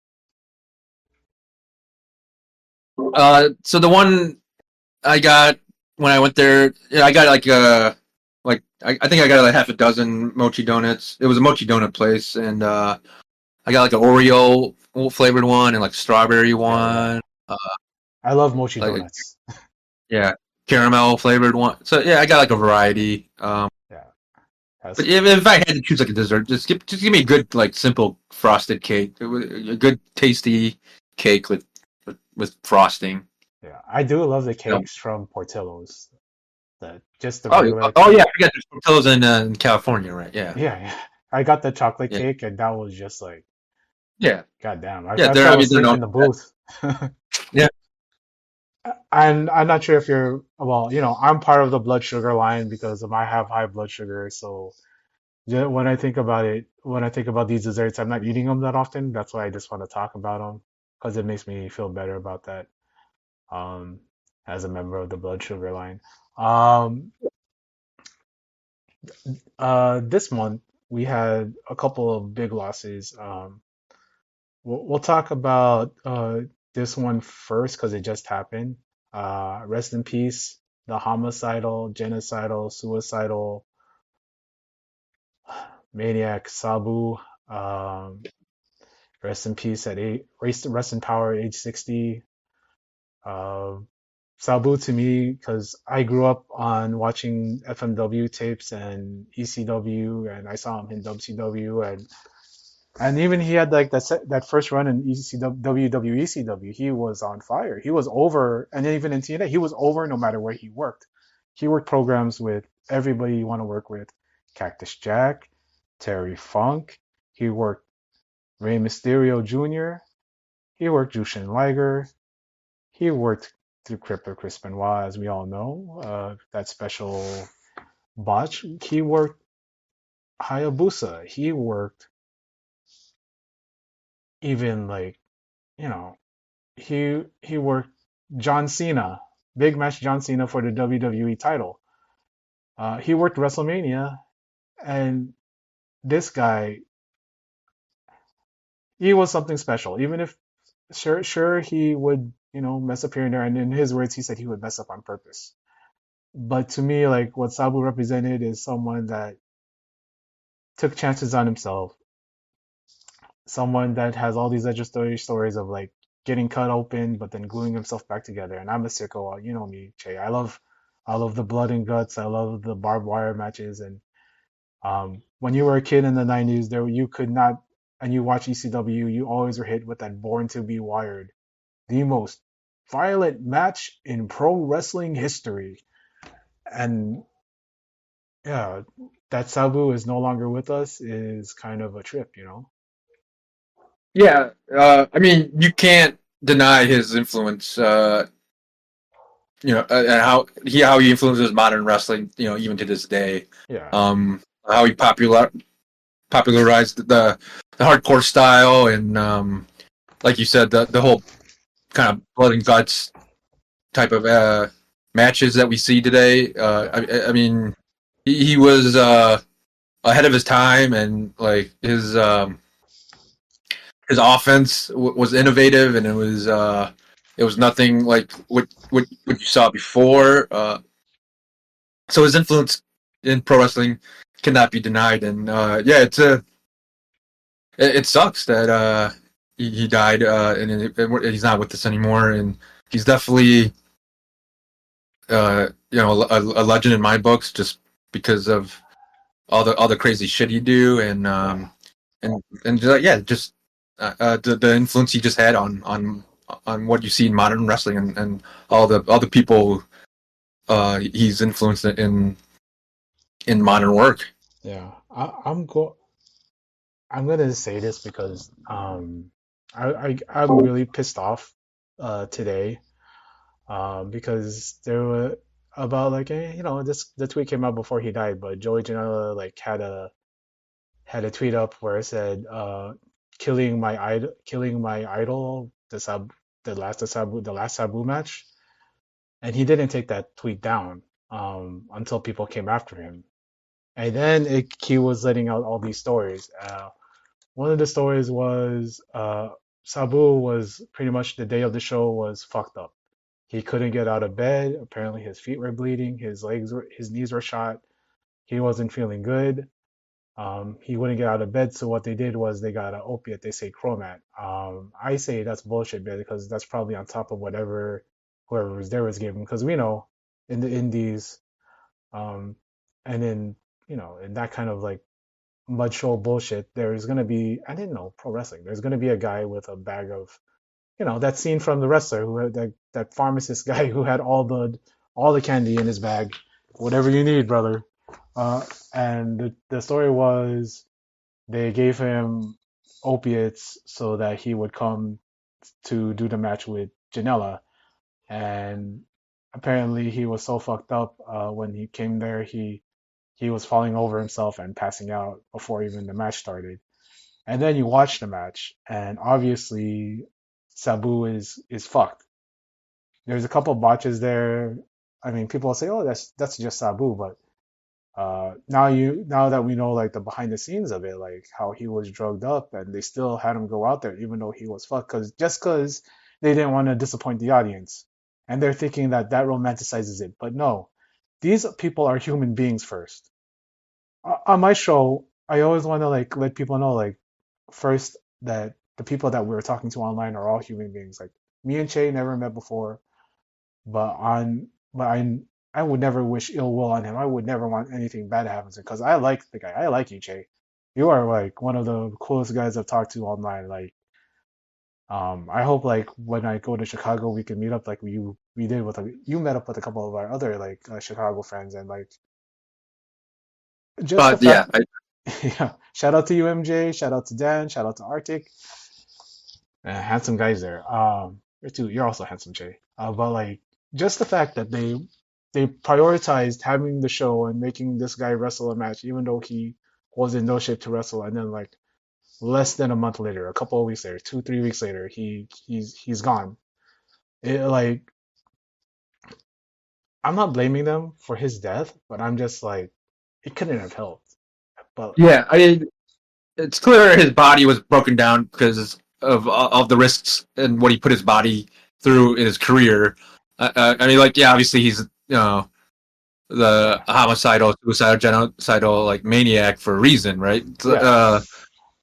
so the one I got when I went there, I got I think I got like half a dozen mochi donuts. It was a mochi donut place, and I got like an Oreo flavored one and like strawberry Yeah, yeah. one. Uh, I love mochi like donuts. yeah, caramel flavored one. So yeah, I got like a variety. Yeah, But that's if I had to choose like a dessert, just give me a good like simple frosted cake, a good tasty cake with frosting. yeah. I do love the You know. cakes from Portillo's. The just the Oh, regular oh cake. yeah, I forgot there's Portillo's in California, right? Yeah, Yeah, yeah. I got the chocolate yeah, cake and that was just like, yeah, goddamn. yeah. I There, I fell mean, they're asleep known in the for that. booth. Yeah. And I'm not sure if you're, well, I'm part of the blood sugar line because I have high blood sugar. So when I think about it, when I think about these desserts, I'm not eating them that often. That's why I just want to talk about them because it makes me feel better about that um, as a member of the blood sugar line. Um, this month, we had a couple of big losses. We'll talk about this one first because it just happened. Rest in peace, the homicidal, genocidal, suicidal maniac Sabu. Um, rest in peace at rest in power at age 60. Uh, Sabu to me, because I grew up on watching FMW tapes and ECW, and I saw him in WCW, and even he had like that first run in ECW, WWECW, he was on fire. He was over, and even in TNA, he was over no matter where he worked. He worked programs with everybody you want to work with. Cactus Jack, Terry Funk. He worked Rey Mysterio Jr. He worked Jushin Liger. He worked through Crippler Chris Benoit, as we all know. That special botch. He worked Hayabusa. He worked even like you know he worked John Cena, big match John Cena for the WWE title. He worked WrestleMania, and this guy, he was something special. Even if sure he would mess up here and there, and in his words, he said he would mess up on purpose. But to me, like what Sabu represented is someone that took chances on himself, someone that has all these legendary stories of like getting cut open but then gluing himself back together. And I'm a sicko, you know me, Che. I love the blood and guts. I love the barbed wire matches. And when you were a kid in the '90s, there you could not. and you watch ECW, you always are hit with that Born to Be Wired, the most violent match in pro wrestling history. And yeah, that Sabu is no longer with us is kind of a trip, you know? Yeah, I mean, you can't deny his influence. And how he influences modern wrestling. Even to this day. Yeah, How he popularized the hardcore style, and like you said, the whole kind of blood and guts type of matches that we see today. I mean, he was ahead of his time, and like his offense was innovative, and it was nothing like what you saw before. So his influence in pro wrestling cannot be denied, and yeah, it sucks that he died, and he's not with us anymore, and he's definitely a legend in my books, just because of all the crazy shit he do, and yeah, yeah, just the influence he just had on what you see in modern wrestling, and all the people he's influenced in modern work. yeah. I'm gonna say this because I'm really pissed off today because there were about like this the tweet came out before he died, but Joey Janela like had a tweet up where it said killing my idol the last Sabu match, and he didn't take that tweet down until people came after him, and then he was letting out all these stories. One of the stories was Sabu was pretty much the day of the show was fucked up. He couldn't get out of bed. Apparently, his feet were bleeding, his knees were shot. He wasn't feeling good. He wouldn't get out of bed, so what they did was they got an opiate. They say Chromat. I say that's bullshit, man, because that's probably on top of whatever whoever was there was giving. Because we know in the indies, um, and in in that kind of like mud show bullshit, there's gonna be I didn't know pro wrestling. There's gonna be a guy with a bag of that scene from the wrestler who had that pharmacist guy who had all the candy in his bag. Whatever you need, brother. Uh, and the story was they gave him opiates so that he would come to do the match with Janela. And apparently he was so fucked up when he came there, he was falling over himself and passing out before even the match started. And then you watch the match, and obviously Sabu is fucked. There's a couple of botches there. I mean, people will say, "Oh, that's just Sabu," but now that we know like the behind the scenes of it, like how he was drugged up, and they still had him go out there even though he was fucked, because they didn't want to disappoint the audience, and they're thinking that that romanticizes it. But no, these people are human beings first. On my show, I always want to like let people know like first that the people that we're talking to online are all human beings. Like me and Che never met before, but I would never wish ill will on him. I would never want anything bad to happen to him because I like the guy. I like you, Che. You are like one of the coolest guys I've talked to online. Like, I hope like when I go to Chicago, we can meet up like we did with you met up with a couple of our other like Chicago friends and like just the But fact. yeah, Yeah, shout out to you, MJ. Shout out to Dan. Shout out to Arctic. Handsome guys there. You're also handsome, Jay. But like, just the fact that they prioritized having the show and making this guy wrestle a match, even though he was in no shape to wrestle, and then like less than a month later, a couple of weeks later, 2, 3 weeks later, he's gone. It like I'm not blaming them for his death, but I'm just like it couldn't have helped. But yeah. I mean, it's clear his body was broken down because of the risks and what he put his body through in his career. I mean, like, yeah, obviously he's the homicidal, suicidal, genocidal like maniac for a reason, right? yeah,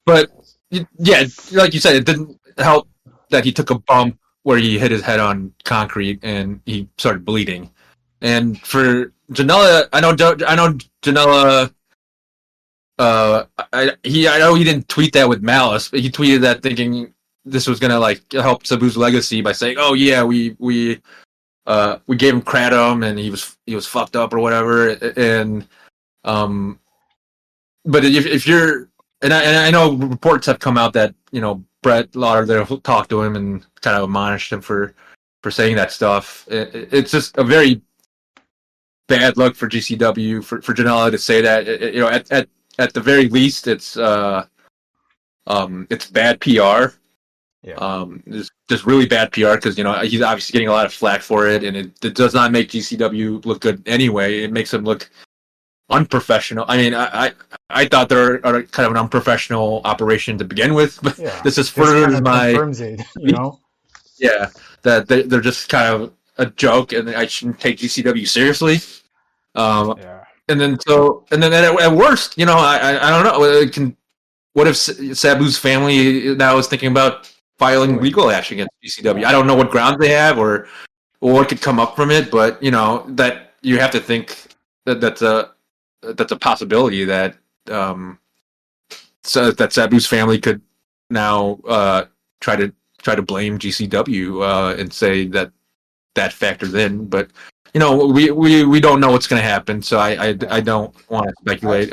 But yeah, like you said, it didn't help that he took a bump where he hit his head on concrete and he started bleeding. And for Janela, I know Janela I know he didn't tweet that with malice, but he tweeted that thinking this was gonna like help Sabu's legacy by saying, "Oh yeah, we gave him kratom and he was fucked up or whatever." And um, but if you're and I know reports have come out that Brett Lauderdale talked to him and kind of admonished him for saying that stuff. It's just a very bad look for GCW for Janela to say that. At the very least, it's bad PR. Yeah. It's just really bad PR because he's obviously getting a lot of flack for it, and it does not make GCW look good anyway. It makes him look unprofessional. I mean, I thought they're kind of an unprofessional operation to begin with, but Yeah. this just This kind furthers of my confirms it, you know? yeah that they're just kind of a joke, and I shouldn't take GCW seriously. Um, Yeah. and then at worst, I don't know. What if Sabu's family now is thinking about filing Suing. legal action against GCW? Yeah. I don't know what grounds they have or what could come up from it, but that you have to think that's a possibility that that Sabu's family could now try to blame GCW and say that factors in, but we don't know what's going to happen, so I Yeah. don't want to I speculate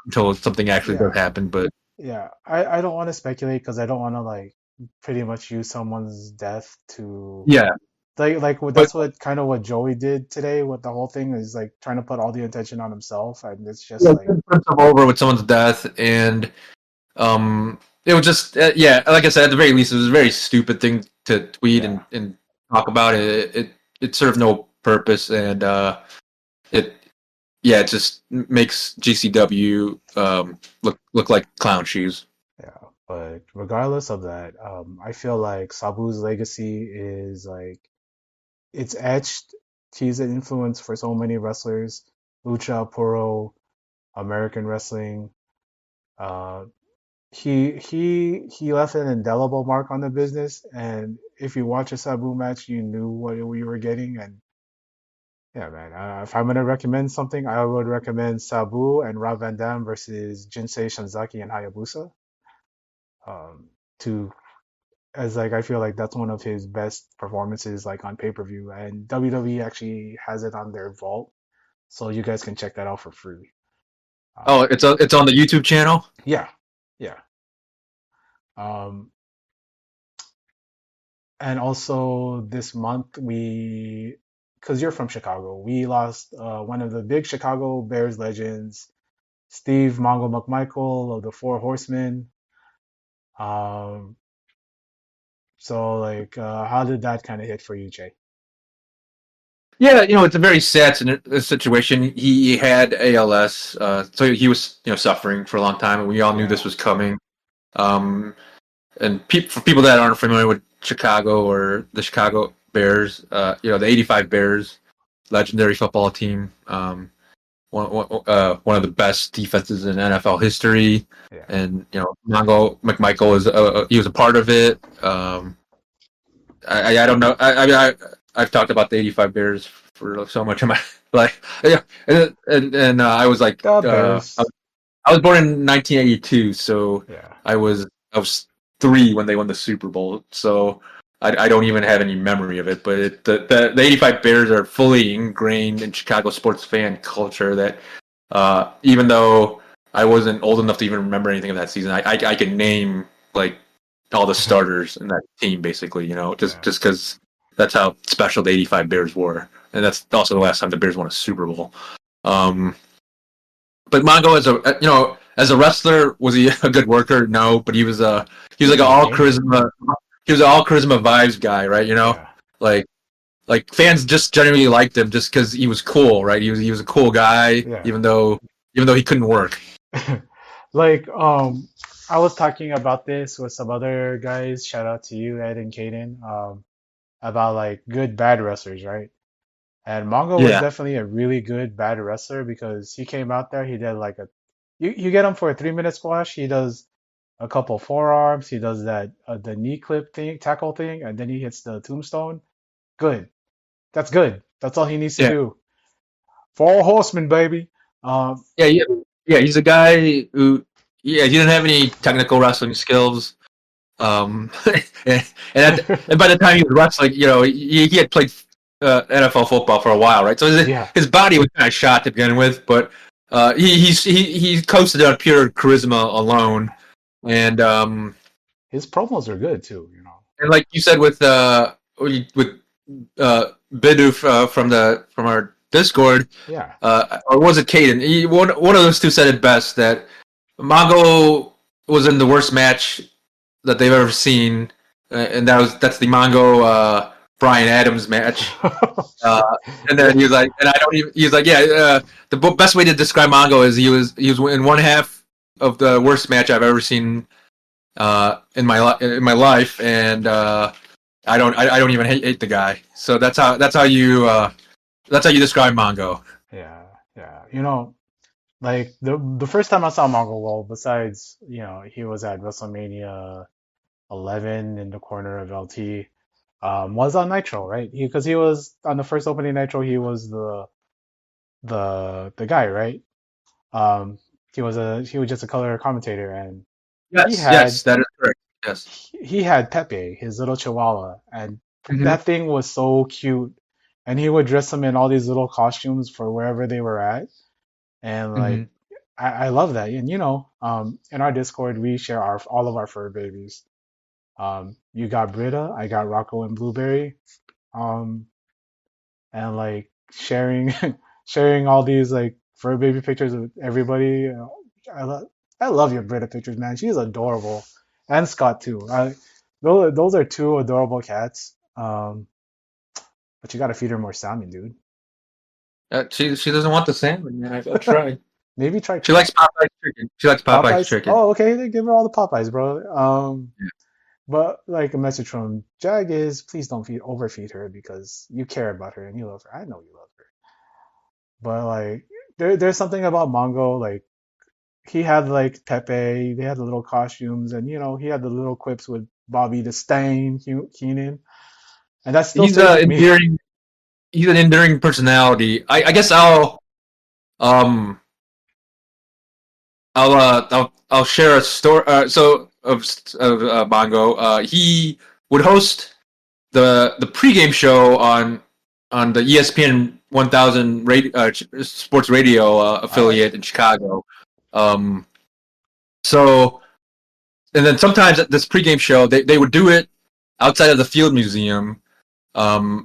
until something actually does yeah. happen. But Yeah. I don't want to speculate because I don't want to like pretty much use someone's death to yeah, but that's what kind of what Joey did today with the whole thing is like trying to put all the attention on himself, and it's just yeah, like put some over with someone's death, and um, it was just like I said, at the very least, it was a very stupid thing to tweet yeah. and talk about. It served no purpose, and it it just makes GCW look like clown shoes. Yeah, but regardless of that, I feel like Sabu's legacy is like it's etched. He's an influence for so many wrestlers, Lucha, Puro, American wrestling. Uh, he left an indelible mark on the business, and if you watch a Sabu match, you knew what we were getting. And yeah, man, if I'm gonna recommend something, I would recommend Sabu and Rob Van Dam versus Jinsei Shanzaki and Hayabusa. To as like I feel like that's one of his best performances like on pay-per-view, and WWE actually has it on their vault, so you guys can check that out for free. Oh, Um, it's on the YouTube channel. yeah, yeah. Um, and also this month because you're from Chicago, we lost one of the big Chicago Bears legends, Steve Mongo McMichael of the Four Horsemen. Um, so like, how did that kind of hit for you, Jay? Yeah, it's a very sad situation. He had ALS, so he was suffering for a long time, and we all knew Yeah, this was coming. Um, and for people that aren't familiar with Chicago or the Chicago Bears, the '85 Bears, legendary football team, one of the best defenses in NFL history, yeah, and Mongo McMichael he was a part of it. I don't know. I mean, I've talked about the '85 Bears for so much of my life. Yeah, and I was like, the Bears. I was born in 1982, so Yeah. I was 3 when they won the Super Bowl. So I don't even have any memory of it. But the '85 Bears are fully ingrained in Chicago sports fan culture. That even though I wasn't old enough to even remember anything of that season, I can name like all the starters in that team, basically. Just Yeah. because that's how special the '85 Bears were, and that's also the last time the Bears won a Super Bowl. Um, but Mongo as a wrestler, was he a good worker? No, but he was He like was an all entertaining. charisma. He was an all charisma vibes guy, right? Yeah. Like like fans just genuinely liked him just because he was cool, right? He was a cool guy, Yeah. even though he couldn't work. Like, I was talking about this with some other guys. Shout out to you, Ed and Kaden, about like good bad wrestlers, right? And Mongo was Yeah, definitely a really good bad wrestler because he came out there, he did like you get him for a 3 minute squash, he does a couple forearms, he does that the knee clip thing, tackle thing, and then he hits the tombstone. Good. That's good. That's all he needs to yeah, do. Four horsemen, baby. Um, yeah. Yeah, he's a guy who, yeah, he didn't have any technical wrestling skills. And, and by the time he was wrestling, he had played NFL football for a while, right? So Yeah, his body was kind of shot to begin with, but he coasted on pure charisma alone, and his promos are good too. You know. and like you said with Bidoof from our Discord, Yeah. or was it Caden? One of those two said it best that Mongo was in the worst match that they've ever seen, and that's the Mongo Brian Adams match. And then he was like, and I don't even. He was like, yeah. The best way to describe Mongo is he was in one half of the worst match I've ever seen in my life, and I don't even hate the guy. So that's how you describe Mongo. Yeah, yeah. You know, like the first time I saw Mongo, well, besides, he was at WrestleMania 11 in the corner of LT, was on Nitro, right? Because he was on the first opening Nitro, he was the guy, right? Um, he was just a color commentator, and he Yes, had that is correct. Yes. he had Pepe, his little chihuahua, and Mm-hmm. that thing was so cute. And he would dress them in all these little costumes for wherever they were at. And Mm-hmm. like I love that. And in our Discord we share all of our fur babies. You got Britta, I got Rocco and Blueberry. Um, and like sharing sharing all these like fur baby pictures with everybody. I love I love your Britta pictures, man. She's adorable. And Scott too. Those are two adorable cats. But you gotta feed her more salmon, dude. She doesn't want the salmon, man. I'll try. Maybe try She likes Popeye's chicken. She likes Popeye's Popeyes. chicken. Oh, okay, then give her all the Popeyes, bro. But like a message from Jag is, please don't overfeed her because you care about her and you love her. I know you love her. But like, there's something about Mongo. Like, he had like Pepe. They had the little costumes, and he had the little quips with Bobby the Stain Keenan, and that still He's stays with me. endearing. He's an endearing personality. I guess um I'll share a story. So of Mongo, he would host the pregame show on the ESPN 1000 sports radio All right. affiliate in Chicago. Um, so and then sometimes at this pregame show they would do it outside of the Field Museum,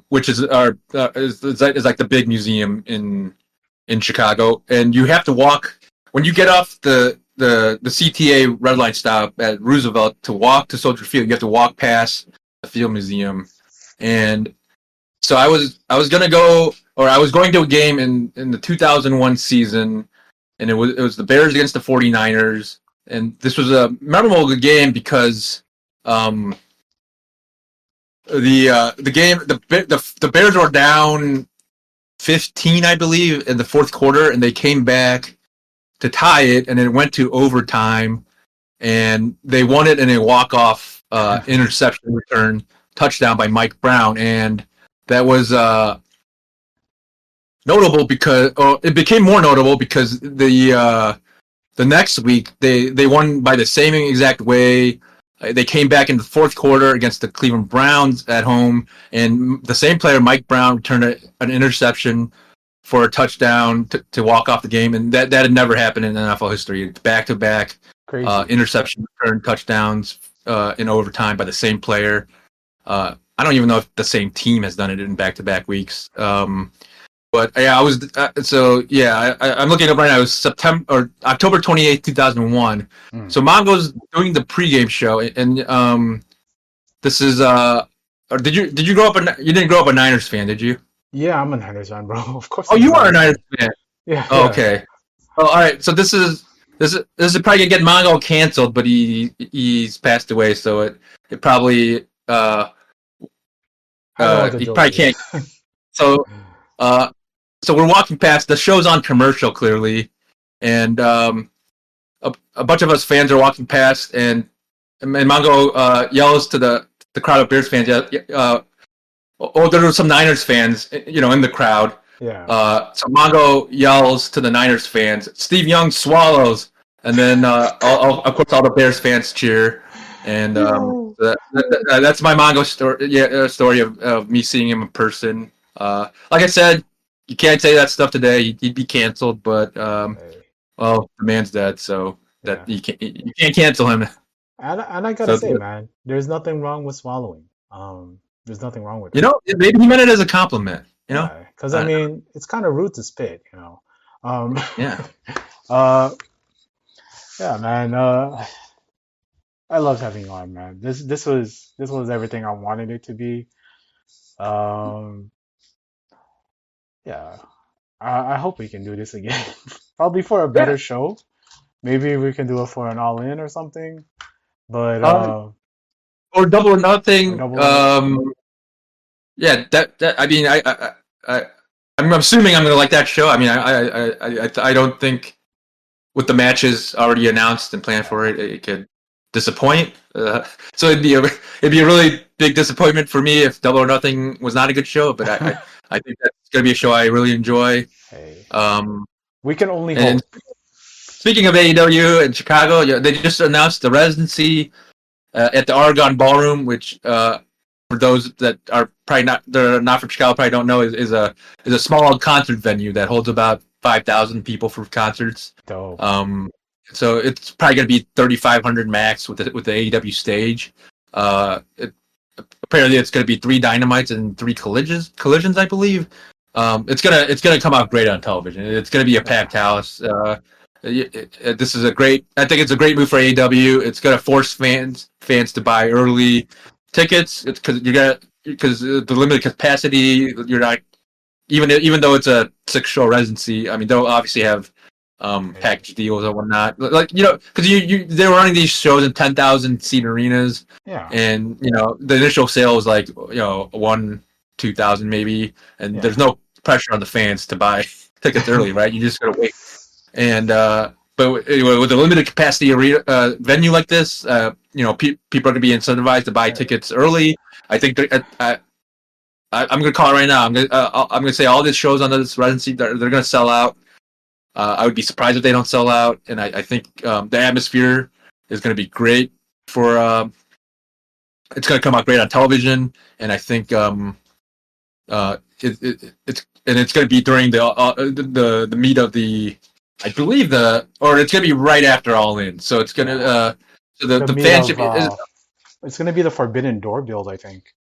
which is is like the big museum in Chicago, and you have to walk when you get off the CTA Red Line stop at Roosevelt to walk to Soldier Field. You have to walk past the Field Museum, and so I was gonna go, or I was going to a game in the 2001 season, and it was the Bears against the 49ers, and this was a memorable game because um, the game the Bears were down 15, I believe, in the fourth quarter, and they came back to tie it, and it went to overtime, and they won it in a walk-off interception return touchdown by Mike Brown, and that was notable because it became more notable because the next week they won by the same exact way. They came back in the fourth quarter against the Cleveland Browns at home, and the same player, Mike Brown, returned an interception for a touchdown to walk off the game, and that had never happened in NFL history. Back-to-back Crazy. interception return touchdowns in overtime by the same player. I don't even know if the same team has done it in back-to-back weeks. But yeah, I was so yeah. I'm looking up right now. It was September or October 28th, 2001. Mm. So Mongo's doing the pregame show, and this is or did you grow up you didn't grow up a Niners fan, did you? Yeah, I'm a Niners fan, bro. Of course Oh, I'm a you are a Niners fan. Niners fan. Yeah, Oh, yeah. okay. Oh, all right. So this is probably gonna get Mongo canceled, but he's passed away, so it probably I know what the he joke probably is. can't. So uh so we're walking past the show's on commercial clearly, and a bunch of us fans are walking past, and Mongo yells to the crowd of Bears fans. Oh, there were some Niners fans, in the crowd, Yeah. So Mongo yells to the Niners fans, "Steve Young swallows," and then of course all the Bears fans cheer. And Yo. that's my Mongo story. Yeah, story of me seeing him in person. Like I said, you can't say that stuff today. He'd be canceled. But Hey, well, the man's dead, so that yeah. you can't cancel him. And I gotta So say, man, there's nothing wrong with swallowing. There's nothing wrong with you it. know, maybe he meant it as a compliment. You know, Yeah, because I uh, mean, it's kind of rude to spit, you know. Um, yeah. uh, yeah, man. I loved having you on, man. This was everything I wanted it to be. Um, yeah, I hope we can do this again. Probably for a Yeah. better show. Maybe we can do it for an all in or something. But Um, or double or or nothing. double or Yeah, that I mean, I I'm assuming I'm gonna like that show. I mean, I don't think with the matches already announced and planned yeah. for it, it could disappoint. So it'd be a really big disappointment for me if Double or Nothing was not a good show. But I think that's gonna be a show I really enjoy. Hey, Um, we can only and hope. speaking of AEW in Chicago, yeah, they just announced the residency at the Oregon Ballroom, which for those that are probably not they're not from Chicago, probably don't know, is a small concert venue that holds about 5,000 people for concerts. Dope. Um, so it's probably going to be 3,500 max with the AEW stage. It, apparently, it's going to be 3 Dynamites and 3 collisions, I believe. It's gonna come out great on television. It's going to be a Yeah. packed house. This is a great. I think it's a great move for AEW. It's going to force fans to buy early tickets. It's because the limited capacity. You're not even though it's a 6 show residency. I mean, they'll obviously have Hey. package deals and whatnot. Like because they were running these shows in 10,000 seat arenas, Yeah. and the initial sale was like 1-2,000 maybe, and Yeah. there's no pressure on the fans to buy tickets early, right? You just gotta wait. And but anyway, with a limited capacity arena venue like this, people are gonna be incentivized to buy Hey. tickets early. I think I'm gonna call it right now. I'm gonna say all these shows on this residency they're gonna sell out. I would be surprised if they don't sell out, and I think the atmosphere is gonna be great for. It's gonna come out great on television, and I think it's gonna be during the meat of the. I believe or it's gonna be right after All In, so it's gonna Yeah. so the The the meat fanship of is. it's gonna be the Forbidden Door build, I think.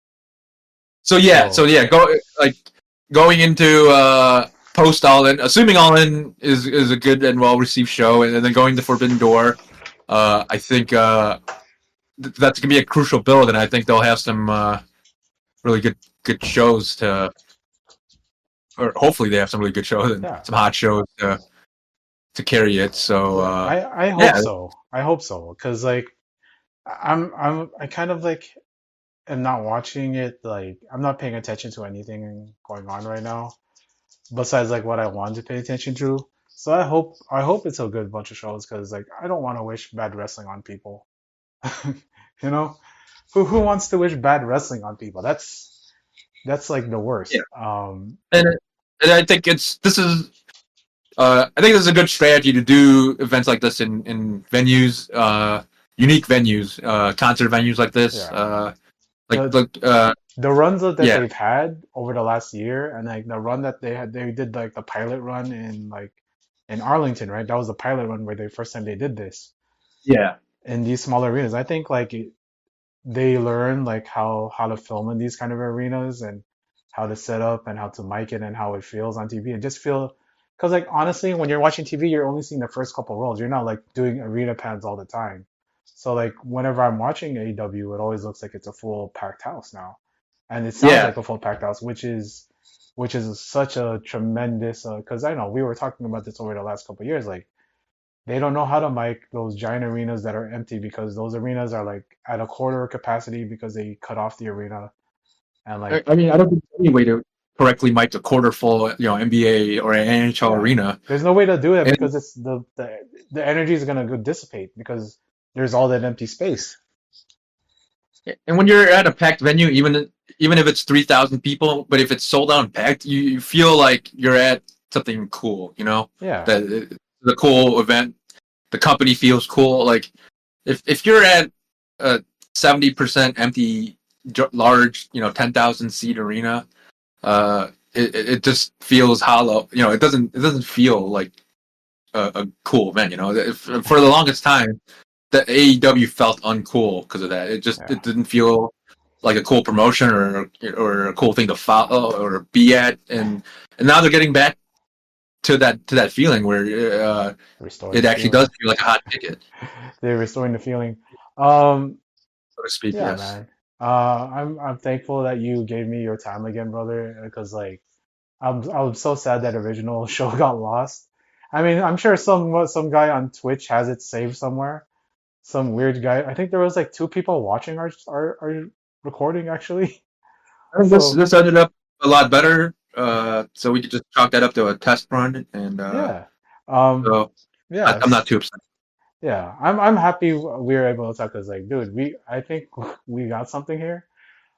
So So yeah, going into post All In, assuming All In is a good and well received show, and then going to Forbidden Door, I think that's gonna be a crucial build, and I think they'll have some really good shows or hopefully they have some really good shows and yeah. some hot shows to carry it. So Yeah. I hope yeah, so. I hope so. Because like I kind of like am not watching it, like I'm not paying attention to anything going on right now, besides like what I want to pay attention to. So I hope it's a good bunch of shows because like I don't want to wish bad wrestling on people. You know? Who wants to wish bad wrestling on people? That's like the yeah, worst. and and I think I think this is a good strategy to do events like this in venues, unique venues, concert venues like this. Yeah. Like The like the runs that yeah, they've had over the last year and like the run that they did like the pilot run in like in Arlington, right? That was the pilot run where the first time they did this yeah. in these smaller arenas. I think like they learn like how to film in these kind of arenas and how to set up and how to mic it and how it feels on TV. And just feel because like honestly, when you're watching TV, you're only seeing the first couple rows. You're not like doing arena pans all the time. So like whenever I'm watching AEW, it always looks like it's a full packed house now, and it sounds Yeah. like a full packed house, which is such a tremendous. Because I know we were talking about this over the last couple of years, like they don't know how to mic those giant arenas that are empty because those arenas are like at a quarter capacity because they cut off the arena and like I mean, I don't think there's any way to correctly mic a quarter full, NBA or an NHL yeah, arena. there's no way to do it And because it's the energy is gonna go dissipate because there's all that empty space. and when you're at a packed venue, even even if it's 3,000 people, but if it's sold out and packed, you feel like you're at something cool. You know, Yeah. the cool event. The company feels cool. Like if you're at a 70% empty, large, 10,000 seat arena, it just feels hollow. You know, it doesn't feel like a cool event. You know, for the longest time, the AEW felt uncool because of that. It didn't feel like a cool promotion or a cool thing to follow or be at, and now they're getting back to that feeling where it actually does feel like a hot ticket. They're restoring the feeling. So to speak. Yeah, Yes. man. I'm thankful that you gave me your time again, brother, because like I'm so sad that original show got lost. I mean, I'm sure some guy on Twitch has it saved somewhere. Some weird guy. I think there was like two people watching our recording actually. I think this So this ended up a lot better. So we could just chalk that up to a test run, and yeah. Um so yeah, I'm not too upset. yeah. I'm happy we were able to talk because like dude, I think we got something here.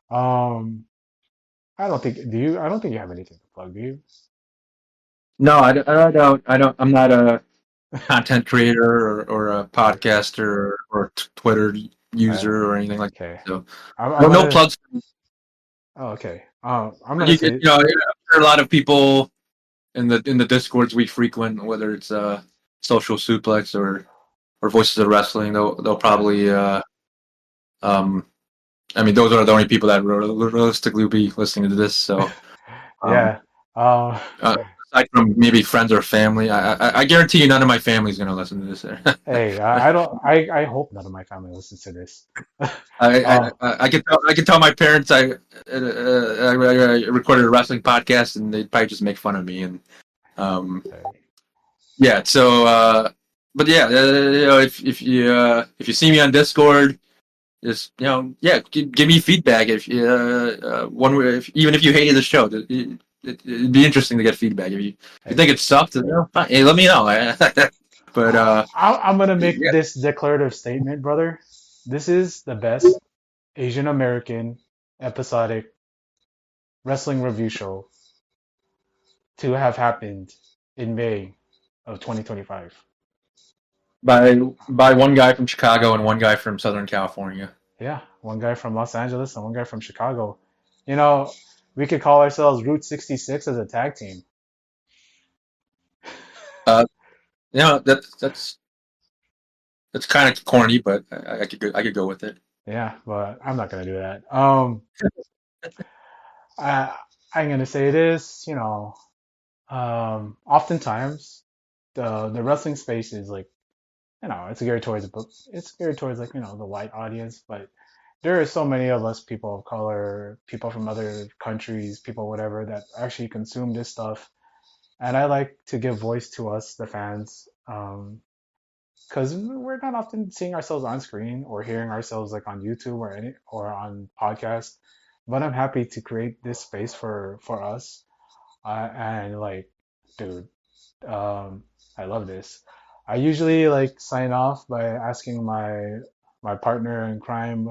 Um I don't think I don't think you have anything to plug, do you? No, I don't. I'm not a content creator or a Okay. podcaster or Twitter Uh, user or anything like okay. that. So I'm no gonna. plugs. Oh, okay. I'm But gonna say. I'm sure a lot of people in the discords we frequent, whether it's Social Suplex or Voices of Wrestling, they'll Yeah. probably um I mean those are the only people that realistically will be listening to this. So um Yeah. Uh, aside from maybe friends or family, I guarantee you none of my family's gonna listen to this. hey, I don't. I hope none of my family listens to this. I, Uh, I can tell my parents I recorded a wrestling podcast and they'd probably just make fun of me and um okay. yeah so but yeah if you see me on Discord, just yeah, give me feedback if even if you hated the show, it'd be interesting to get feedback. If you Hey, think it sucked, fine, hey, let me know. But I'm gonna make yeah, this declarative statement, brother. This is the best Asian American episodic wrestling review show to have happened in May of 2025. by by one guy from Chicago and one guy from Southern California. Yeah, one guy from Los Angeles and one guy from Chicago. You know, we could call ourselves Route 66 as a tag team. Uh, that's kind of corny, but I could go with it. Yeah, but I'm not gonna do that. I I'm gonna say this, oftentimes the wrestling space is like, it's geared towards it's geared towards like, the white audience, but there are so many of us people of color, people from other countries, people whatever that actually consume this stuff. And I like to give voice to us, the fans, because we're not often seeing ourselves on screen or hearing ourselves like on YouTube or on podcast. But I'm happy to create this space for us. And like, dude, I love this. I usually like sign off by asking my partner in crime,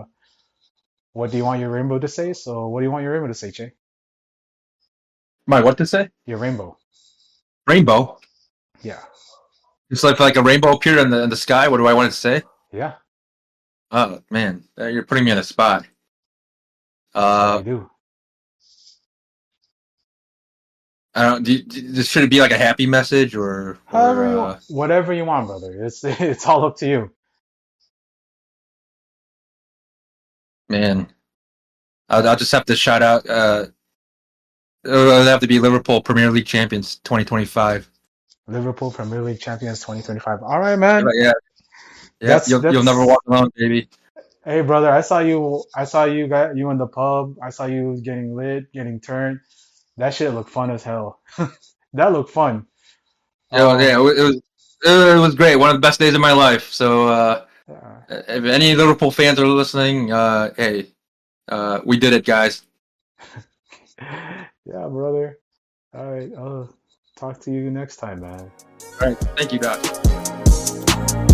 what do you want your rainbow to say? So what do you want your rainbow to say, Che? My what to say? Your rainbow. Rainbow. Yeah. It's like a rainbow appeared in the sky. What do I want to say? Yeah. Oh man, you're putting me on the spot. That's what we Uh, do. I don't. Should it be like a happy message However you want, whatever you want, brother. It's all up to you. man? I'll just have to shout out. It'll have to be Liverpool Premier League champions 2025. Liverpool Premier League champions 2025. All right, man. Yeah, yeah. That's You'll never that's walk alone, baby. Hey, brother. I saw you got you in the pub. I saw you getting lit, getting turned. That shit looked fun as hell. That looked fun. Yeah. Um, It was great. One of the best days of my life. So yeah, if any Liverpool fans are listening, hey, we did it, guys. yeah, brother. All right. I'll talk to you next time, man. All right. Thank you, Doc.